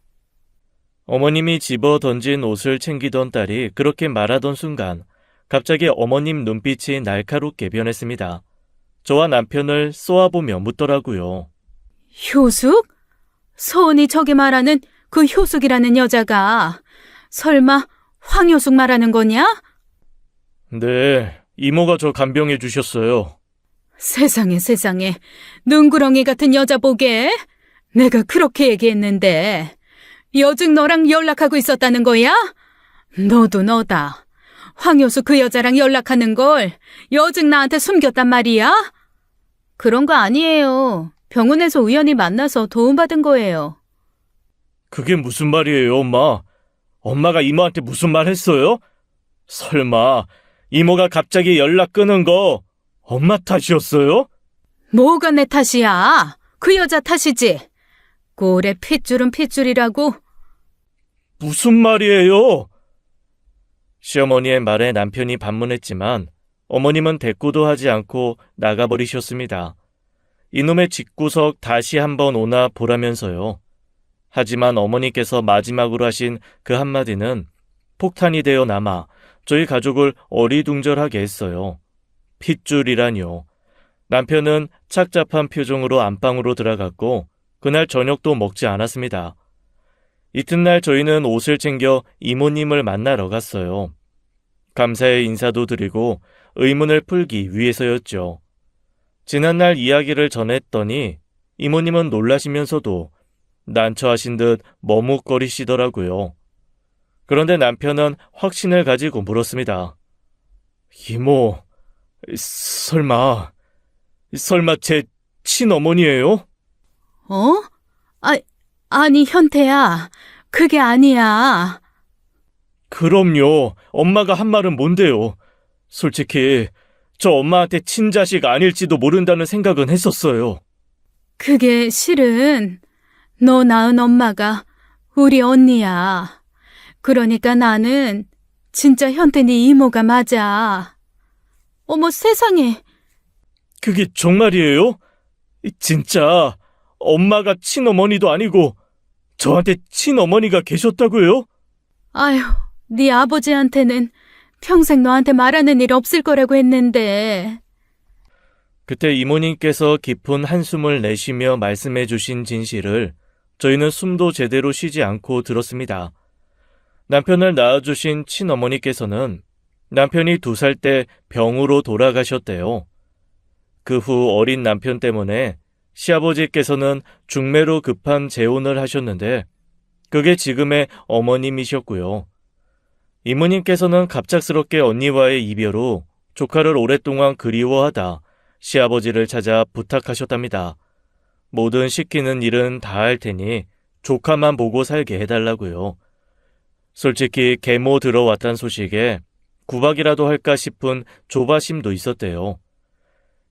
어머님이 집어 던진 옷을 챙기던 딸이 그렇게 말하던 순간 갑자기 어머님 눈빛이 날카롭게 변했습니다. 저와 남편을 쏘아보며 묻더라고요. 효숙? 서은이 저기 말하는 그 효숙이라는 여자가 설마 황효숙 말하는 거냐? 네, 이모가 저 간병해 주셨어요. 세상에 세상에, 눈구렁이 같은 여자 보게. 내가 그렇게 얘기했는데 여직 너랑 연락하고 있었다는 거야? 너도 너다. 황효숙 그 여자랑 연락하는 걸 여직 나한테 숨겼단 말이야? 그런 거 아니에요. 병원에서 우연히 만나서 도움받은 거예요. 그게 무슨 말이에요, 엄마? 엄마가 이모한테 무슨 말 했어요? 설마 이모가 갑자기 연락 끊은 거 엄마 탓이었어요? 뭐가 내 탓이야? 그 여자 탓이지. 꼴에 핏줄은 핏줄이라고. 무슨 말이에요? 시어머니의 말에 남편이 반문했지만 어머님은 대꾸도 하지 않고 나가버리셨습니다. 이놈의 집구석 다시 한번 오나 보라면서요. 하지만 어머니께서 마지막으로 하신 그 한마디는 폭탄이 되어 남아 저희 가족을 어리둥절하게 했어요. 핏줄이라뇨. 남편은 착잡한 표정으로 안방으로 들어갔고 그날 저녁도 먹지 않았습니다. 이튿날 저희는 옷을 챙겨 이모님을 만나러 갔어요. 감사의 인사도 드리고 의문을 풀기 위해서였죠. 지난날 이야기를 전했더니 이모님은 놀라시면서도 난처하신 듯 머뭇거리시더라고요. 그런데 남편은 확신을 가지고 물었습니다. 이모, 설마 제 친어머니예요? 어? 아니, 현태야. 그게 아니야. 그럼요. 엄마가 한 말은 뭔데요? 솔직히 저 엄마한테 친자식 아닐지도 모른다는 생각은 했었어요. 그게 실은 너 낳은 엄마가 우리 언니야. 그러니까 나는 진짜 현태 네 이모가 맞아. 어머 세상에. 그게 정말이에요? 진짜 엄마가 친어머니도 아니고 저한테 친어머니가 계셨다고요? 아휴, 네 아버지한테는 평생 너한테 말하는 일 없을 거라고 했는데. 그때 이모님께서 깊은 한숨을 내쉬며 말씀해 주신 진실을 저희는 숨도 제대로 쉬지 않고 들었습니다. 남편을 낳아주신 친어머니께서는 남편이 2살 때 병으로 돌아가셨대요. 그 후 어린 남편 때문에 시아버지께서는 중매로 급한 재혼을 하셨는데 그게 지금의 어머님이셨고요. 이모님께서는 갑작스럽게 언니와의 이별 후 조카를 오랫동안 그리워하다 시아버지를 찾아 부탁하셨답니다. 모든 시키는 일은 다 할 테니 조카만 보고 살게 해달라고요. 솔직히 계모 들어왔단 소식에 구박이라도 할까 싶은 조바심도 있었대요.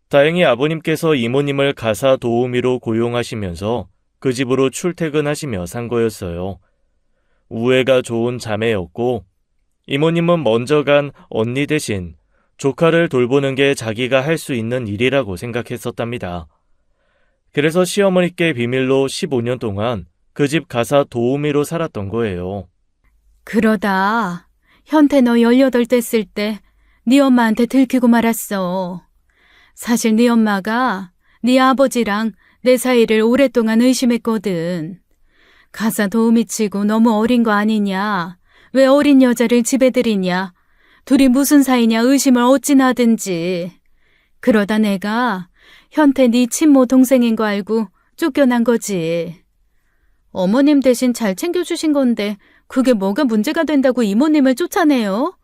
다행히 아버님께서 이모님을 가사 도우미로 고용하시면서 그 집으로 출퇴근하시며 산 거였어요. 우애가 좋은 자매였고 이모님은 먼저 간 언니 대신 조카를 돌보는 게 자기가 할 수 있는 일이라고 생각했었답니다. 그래서 시어머니께 비밀로 15년 동안 그 집 가사 도우미로 살았던 거예요. 그러다 현태 너 18 됐을 때 네 엄마한테 들키고 말았어. 사실 네 엄마가 네 아버지랑 내 사이를 오랫동안 의심했거든. 가사 도우미 치고 너무 어린 거 아니냐? 왜 어린 여자를 집에 들이냐? 둘이 무슨 사이냐 의심을 어찌나 하든지. 그러다 내가 현태 네 친모 동생인 거 알고 쫓겨난 거지. 어머님 대신 잘 챙겨주신 건데 그게 뭐가 문제가 된다고 이모님을 쫓아내요?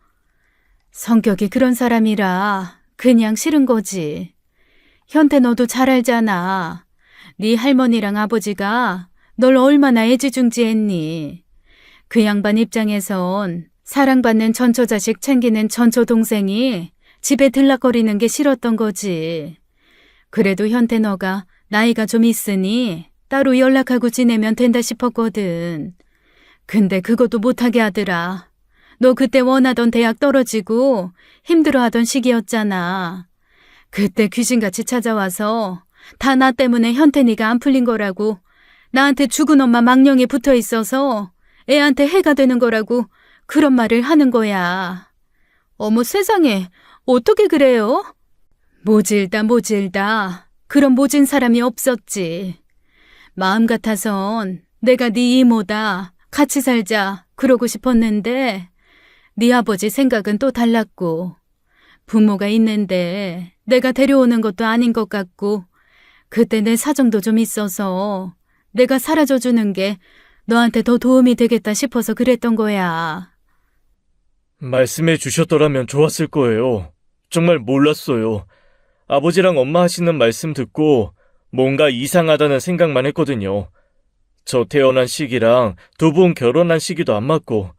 성격이 그런 사람이라 그냥 싫은 거지. 현태 너도 잘 알잖아. 네 할머니랑 아버지가 널 얼마나 애지중지했니. 그 양반 입장에선 사랑받는 전처 자식 챙기는 전처 동생이 집에 들락거리는 게 싫었던 거지. 그래도 현태 너가 나이가 좀 있으니 따로 연락하고 지내면 된다 싶었거든. 근데 그것도 못하게 하더라. 너 그때 원하던 대학 떨어지고 힘들어하던 시기였잖아. 그때 귀신같이 찾아와서 다 나 때문에 현태니가 안 풀린 거라고, 나한테 죽은 엄마 망령이 붙어 있어서 애한테 해가 되는 거라고 그런 말을 하는 거야. 어머 세상에, 어떻게 그래요? 모질다. 그런 모진 사람이 없었지. 마음 같아선 내가 네 이모다, 같이 살자 그러고 싶었는데 네 아버지 생각은 또 달랐고, 부모가 있는데 내가 데려오는 것도 아닌 것 같고, 그때 내 사정도 좀 있어서 내가 사라져주는 게 너한테 더 도움이 되겠다 싶어서 그랬던 거야. 말씀해 주셨더라면 좋았을 거예요. 정말 몰랐어요. 아버지랑 엄마 하시는 말씀 듣고 뭔가 이상하다는 생각만 했거든요. 저 태어난 시기랑 2분 결혼한 시기도 안 맞고,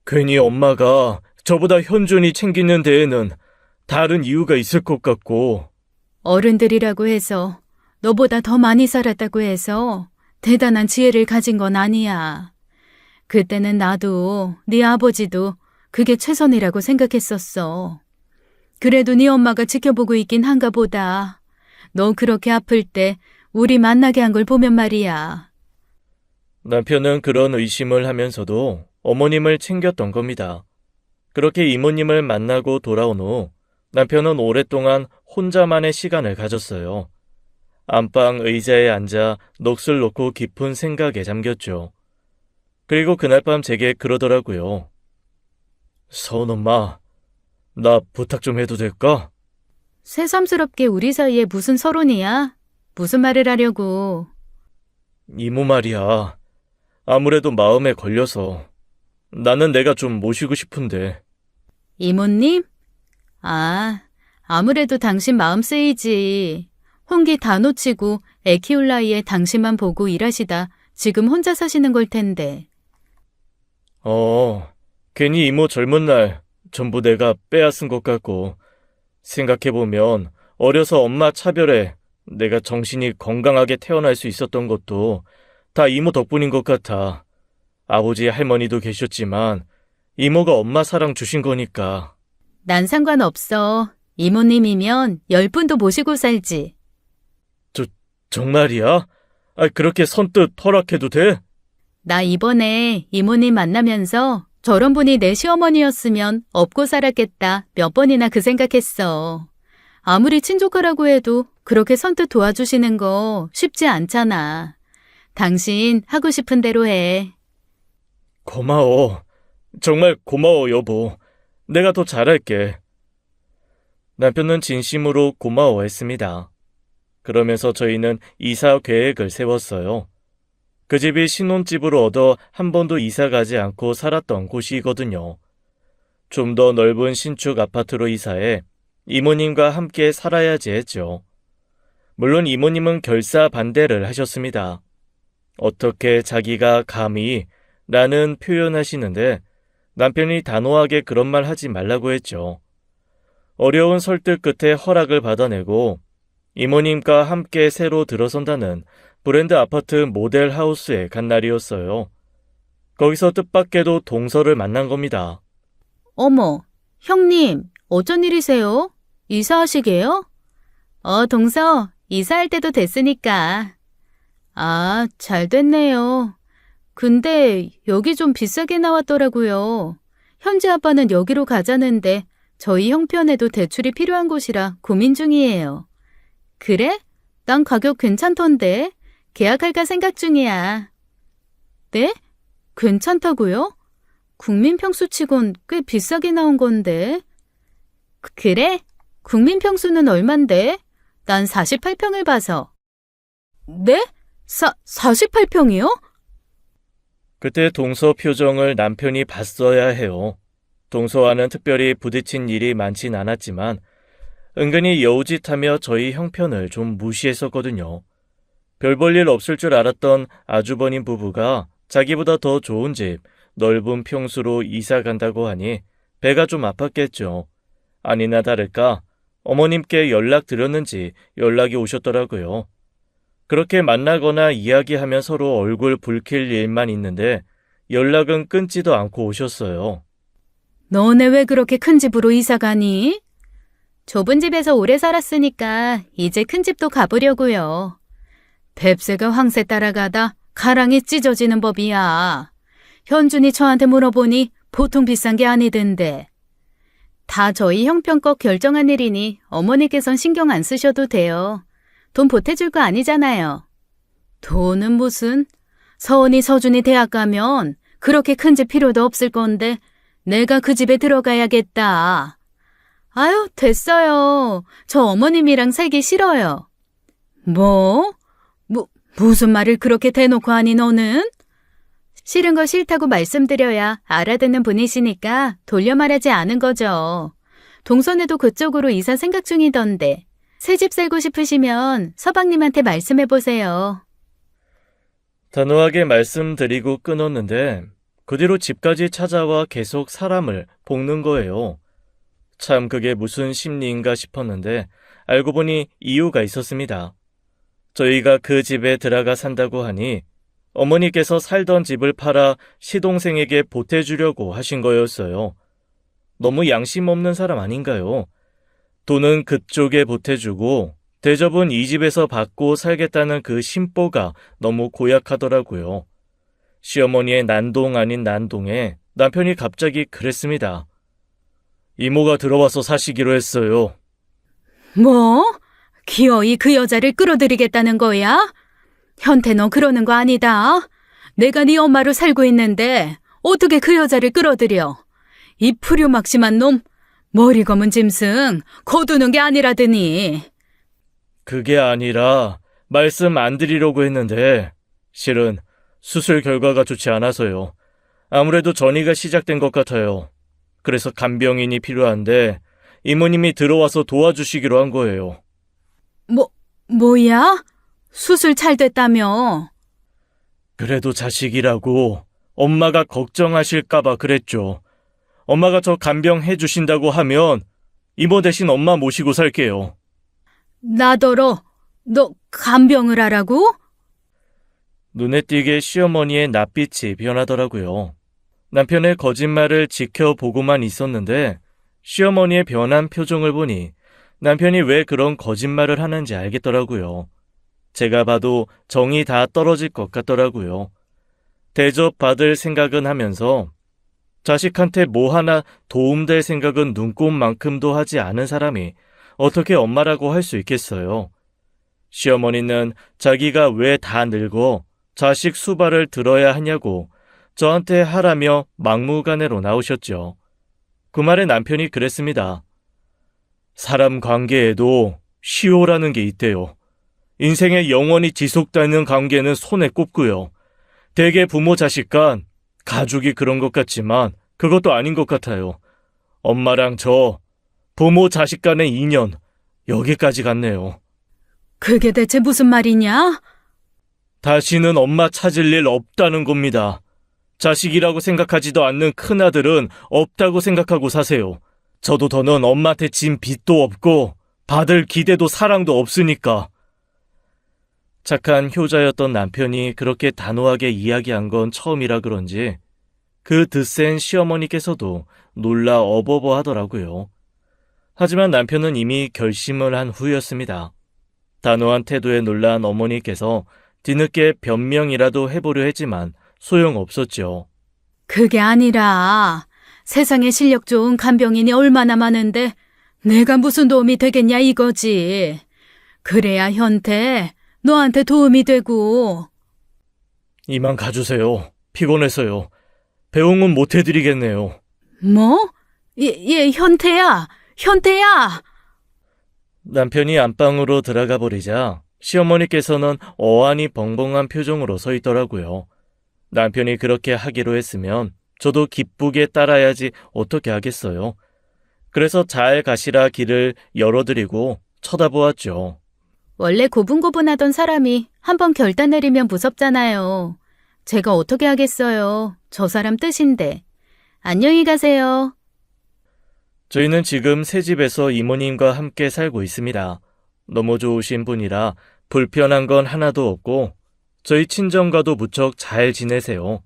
괜히 엄마가 저보다 현준이 챙기는 데에는 다른 이유가 있을 것 같고. 어른들이라고 해서 너보다 더 많이 살았다고 해서 대단한 지혜를 가진 건 아니야. 그때는 나도 네 아버지도 그게 최선이라고 생각했었어. 그래도 네 엄마가 지켜보고 있긴 한가 보다. 너 그렇게 아플 때 우리 만나게 한 걸 보면 말이야. 남편은 그런 의심을 하면서도 어머님을 챙겼던 겁니다. 그렇게 이모님을 만나고 돌아온 후 남편은 오랫동안 혼자만의 시간을 가졌어요. 안방 의자에 앉아 넋을 놓고 깊은 생각에 잠겼죠. 그리고 그날 밤 제게 그러더라고요. 서은 엄마, 나 부탁 좀 해도 될까? 새삼스럽게 우리 사이에 무슨 서론이야? 무슨 말을 하려고. 이모 말이야. 아무래도 마음에 걸려서. 나는 내가 좀 모시고 싶은데. 이모님? 아, 아무래도 당신 마음 쓰이지. 혼기 다 놓치고 애 키울 나이에 당신만 보고 일하시다 지금 혼자 사시는 걸 텐데. 괜히 이모 젊은 날 전부 내가 빼앗은 것 같고, 생각해보면 어려서 엄마 차별에 내가 정신이 건강하게 태어날 수 있었던 것도 다 이모 덕분인 것 같아. 아버지 할머니도 계셨지만 이모가 엄마 사랑 주신 거니까. 난 상관없어. 이모님이면 10분도 모시고 살지. 정말이야? 그렇게 선뜻 허락해도 돼? 나 이번에 이모님 만나면서 저런 분이 내 시어머니였으면 업고 살았겠다 몇 번이나 그 생각했어. 아무리 친족하라고 해도 그렇게 선뜻 도와주시는 거 쉽지 않잖아. 당신 하고 싶은 대로 해. 고마워. 정말 고마워, 여보. 내가 더 잘할게. 남편은 진심으로 고마워했습니다. 그러면서 저희는 이사 계획을 세웠어요. 그 집이 신혼집으로 얻어 한 번도 이사 가지 않고 살았던 곳이거든요. 좀 더 넓은 신축 아파트로 이사해 이모님과 함께 살아야지 했죠. 물론 이모님은 결사 반대를 하셨습니다. 어떻게 자기가 감히 라는 표현하시는데 남편이 단호하게 그런 말 하지 말라고 했죠. 어려운 설득 끝에 허락을 받아내고 이모님과 함께 새로 들어선다는 브랜드 아파트 모델 하우스에 간 날이었어요. 거기서 뜻밖에도 동서를 만난 겁니다. 어머, 형님, 어쩐 일이세요? 이사하시게요? 동서, 이사할 때도 됐으니까. 아, 잘 됐네요. 근데 여기 좀 비싸게 나왔더라고요. 현지 아빠는 여기로 가자는데 저희 형편에도 대출이 필요한 곳이라 고민 중이에요. 그래? 난 가격 괜찮던데. 계약할까 생각 중이야. 네? 괜찮다고요? 국민평수치곤 꽤 비싸게 나온 건데. 그래? 국민평수는 얼만데? 난 48평을 봐서. 네? 48평이요? 그때 동서 표정을 남편이 봤어야 해요. 동서와는 특별히 부딪힌 일이 많진 않았지만 은근히 여우짓하며 저희 형편을 좀 무시했었거든요. 별 볼 일 없을 줄 알았던 아주버님 부부가 자기보다 더 좋은 집, 넓은 평수로 이사 간다고 하니 배가 좀 아팠겠죠. 아니나 다를까 어머님께 연락드렸는지 연락이 오셨더라고요. 그렇게 만나거나 이야기하면 서로 얼굴 붉힐 일만 있는데 연락은 끊지도 않고 오셨어요. 너네 왜 그렇게 큰 집으로 이사 가니? 좁은 집에서 오래 살았으니까 이제 큰 집도 가보려고요. 뱁새가 황새 따라가다 가랑이 찢어지는 법이야. 현준이 저한테 물어보니 보통 비싼 게 아니던데. 다 저희 형편껏 결정한 일이니 어머니께선 신경 안 쓰셔도 돼요. 돈 보태줄 거 아니잖아요. 돈은 무슨? 서은이 서준이 대학 가면 그렇게 큰 집 필요도 없을 건데 내가 그 집에 들어가야겠다. 아유, 됐어요. 저 어머님이랑 살기 싫어요. 뭐? 무슨 말을 그렇게 대놓고 하니 너는? 싫은 거 싫다고 말씀드려야 알아듣는 분이시니까 돌려 말하지 않은 거죠. 동선에도 그쪽으로 이사 생각 중이던데. 새 집 살고 싶으시면 서방님한테 말씀해보세요. 단호하게 말씀드리고 끊었는데 그 뒤로 집까지 찾아와 계속 사람을 볶는 거예요. 참 그게 무슨 심리인가 싶었는데 알고 보니 이유가 있었습니다. 저희가 그 집에 들어가 산다고 하니 어머니께서 살던 집을 팔아 시동생에게 보태주려고 하신 거였어요. 너무 양심 없는 사람 아닌가요? 돈은 그쪽에 보태주고 대접은 이 집에서 받고 살겠다는 그 심보가 너무 고약하더라고요. 시어머니의 난동 아닌 난동에 남편이 갑자기 그랬습니다. 이모가 들어와서 사시기로 했어요. 뭐? 기어이 그 여자를 끌어들이겠다는 거야? 현태 너 그러는 거 아니다. 내가 네 엄마로 살고 있는데 어떻게 그 여자를 끌어들여? 이 풀유막심한 놈, 머리 검은 짐승 거두는 게 아니라더니. 그게 아니라 말씀 안 드리려고 했는데 실은 수술 결과가 좋지 않아서요. 아무래도 전이가 시작된 것 같아요. 그래서 간병인이 필요한데 이모님이 들어와서 도와주시기로 한 거예요. 뭐야? 수술 잘 됐다며? 그래도 자식이라고 엄마가 걱정하실까봐 그랬죠. 엄마가 저 간병 해주신다고 하면 이모 대신 엄마 모시고 살게요. 나더러 너 간병을 하라고? 눈에 띄게 시어머니의 낯빛이 변하더라고요. 남편의 거짓말을 지켜보고만 있었는데 시어머니의 변한 표정을 보니 남편이 왜 그런 거짓말을 하는지 알겠더라고요. 제가 봐도 정이 다 떨어질 것 같더라고요. 대접받을 생각은 하면서 자식한테 뭐 하나 도움될 생각은 눈꼽만큼도 하지 않은 사람이 어떻게 엄마라고 할 수 있겠어요. 시어머니는 자기가 왜 다 늙어 자식 수발을 들어야 하냐고 저한테 하라며 막무가내로 나오셨죠. 그 말에 남편이 그랬습니다. 사람 관계에도 시효라는 게 있대요. 인생에 영원히 지속되는 관계는 손에 꼽고요. 대개 부모 자식 간 가족이 그런 것 같지만 그것도 아닌 것 같아요. 엄마랑 저 부모 자식 간의 인연 여기까지 갔네요. 그게 대체 무슨 말이냐? 다시는 엄마 찾을 일 없다는 겁니다. 자식이라고 생각하지도 않는 큰아들은 없다고 생각하고 사세요. 저도 더는 엄마한테 진 빚도 없고 받을 기대도 사랑도 없으니까. 착한 효자였던 남편이 그렇게 단호하게 이야기한 건 처음이라 그런지 그 드센 시어머니께서도 놀라 어버버 하더라고요. 하지만 남편은 이미 결심을 한 후였습니다. 단호한 태도에 놀란 어머니께서 뒤늦게 변명이라도 해보려 했지만 소용없었죠. 그게 아니라 세상에 실력 좋은 간병인이 얼마나 많은데 내가 무슨 도움이 되겠냐 이거지. 그래야 현태 너한테 도움이 되고. 이만 가주세요. 피곤해서요. 배웅은 못 해드리겠네요. 뭐? 현태야! 현태야! 남편이 안방으로 들어가 버리자 시어머니께서는 어안이 벙벙한 표정으로 서 있더라고요. 남편이 그렇게 하기로 했으면 저도 기쁘게 따라야지 어떻게 하겠어요. 그래서 잘 가시라 길을 열어드리고 쳐다보았죠. 원래 고분고분하던 사람이 한번 결단 내리면 무섭잖아요. 제가 어떻게 하겠어요. 저 사람 뜻인데. 안녕히 가세요. 저희는 지금 새 집에서 이모님과 함께 살고 있습니다. 너무 좋으신 분이라 불편한 건 하나도 없고 저희 친정과도 무척 잘 지내세요.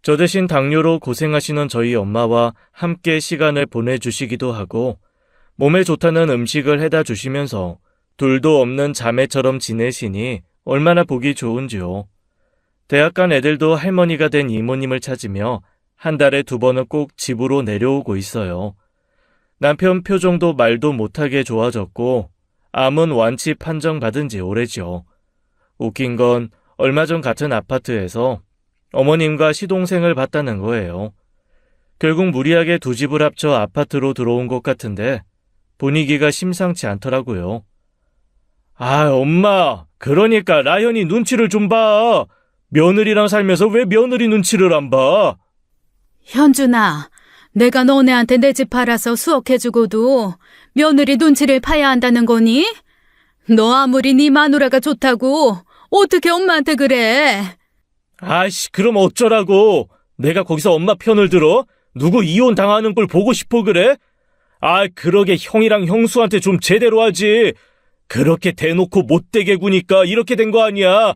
저 대신 당뇨로 고생하시는 저희 엄마와 함께 시간을 보내주시기도 하고 몸에 좋다는 음식을 해다 주시면서 둘도 없는 자매처럼 지내시니 얼마나 보기 좋은지요. 대학 간 애들도 할머니가 된 이모님을 찾으며 한 달에 2번은 꼭 집으로 내려오고 있어요. 남편 표정도 말도 못하게 좋아졌고 암은 완치 판정받은 지 오래죠. 웃긴 건 얼마 전 같은 아파트에서 어머님과 시동생을 봤다는 거예요. 결국 무리하게 두 집을 합쳐 아파트로 들어온 것 같은데 분위기가 심상치 않더라고요. 아, 엄마, 그러니까 라현이 눈치를 좀 봐. 며느리랑 살면서 왜 며느리 눈치를 안 봐? 현준아, 내가 너네한테 내 집 팔아서 수억해주고도 며느리 눈치를 파야 한다는 거니? 너 아무리 네 마누라가 좋다고 어떻게 엄마한테 그래? 아이씨, 그럼 어쩌라고? 내가 거기서 엄마 편을 들어? 누구 이혼 당하는 걸 보고 싶어 그래? 아, 그러게 형이랑 형수한테 좀 제대로 하지. 그렇게 대놓고 못되게 구니까 이렇게 된 거 아니야.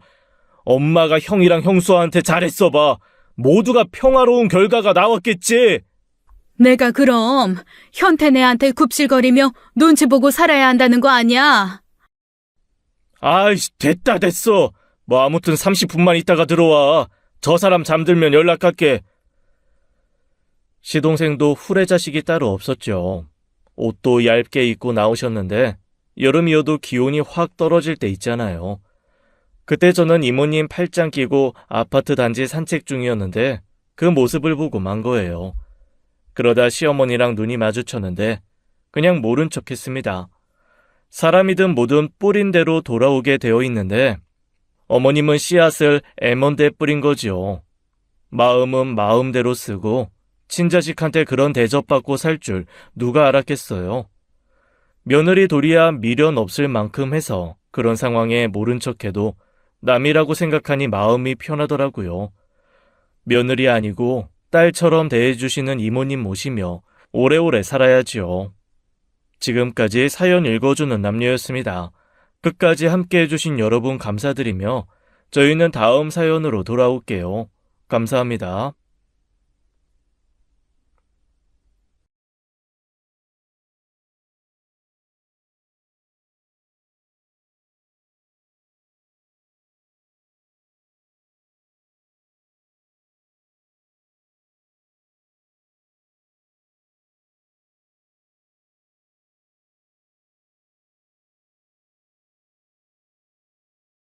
엄마가 형이랑 형수한테 잘했어 봐. 모두가 평화로운 결과가 나왔겠지. 내가 그럼 현태네한테 굽실거리며 눈치 보고 살아야 한다는 거 아니야? 아이씨, 됐어. 뭐 아무튼 30분만 있다가 들어와. 저 사람 잠들면 연락할게. 시동생도 후레자식이 따로 없었죠. 옷도 얇게 입고 나오셨는데 여름이어도 기온이 확 떨어질 때 있잖아요. 그때 저는 이모님 팔짱 끼고 아파트 단지 산책 중이었는데 그 모습을 보고 만 거예요. 그러다 시어머니랑 눈이 마주쳤는데 그냥 모른 척 했습니다. 사람이든 뭐든 뿌린 대로 돌아오게 되어 있는데 어머님은 씨앗을 애먼데 뿌린 거지요. 마음은 마음대로 쓰고 친자식한테 그런 대접받고 살 줄 누가 알았겠어요. 며느리 도리야 미련 없을 만큼 해서 그런 상황에 모른 척해도 남이라고 생각하니 마음이 편하더라고요. 며느리 아니고 딸처럼 대해주시는 이모님 모시며 오래오래 살아야지요. 지금까지 사연 읽어주는 남녀였습니다. 끝까지 함께 해주신 여러분 감사드리며 저희는 다음 사연으로 돌아올게요. 감사합니다.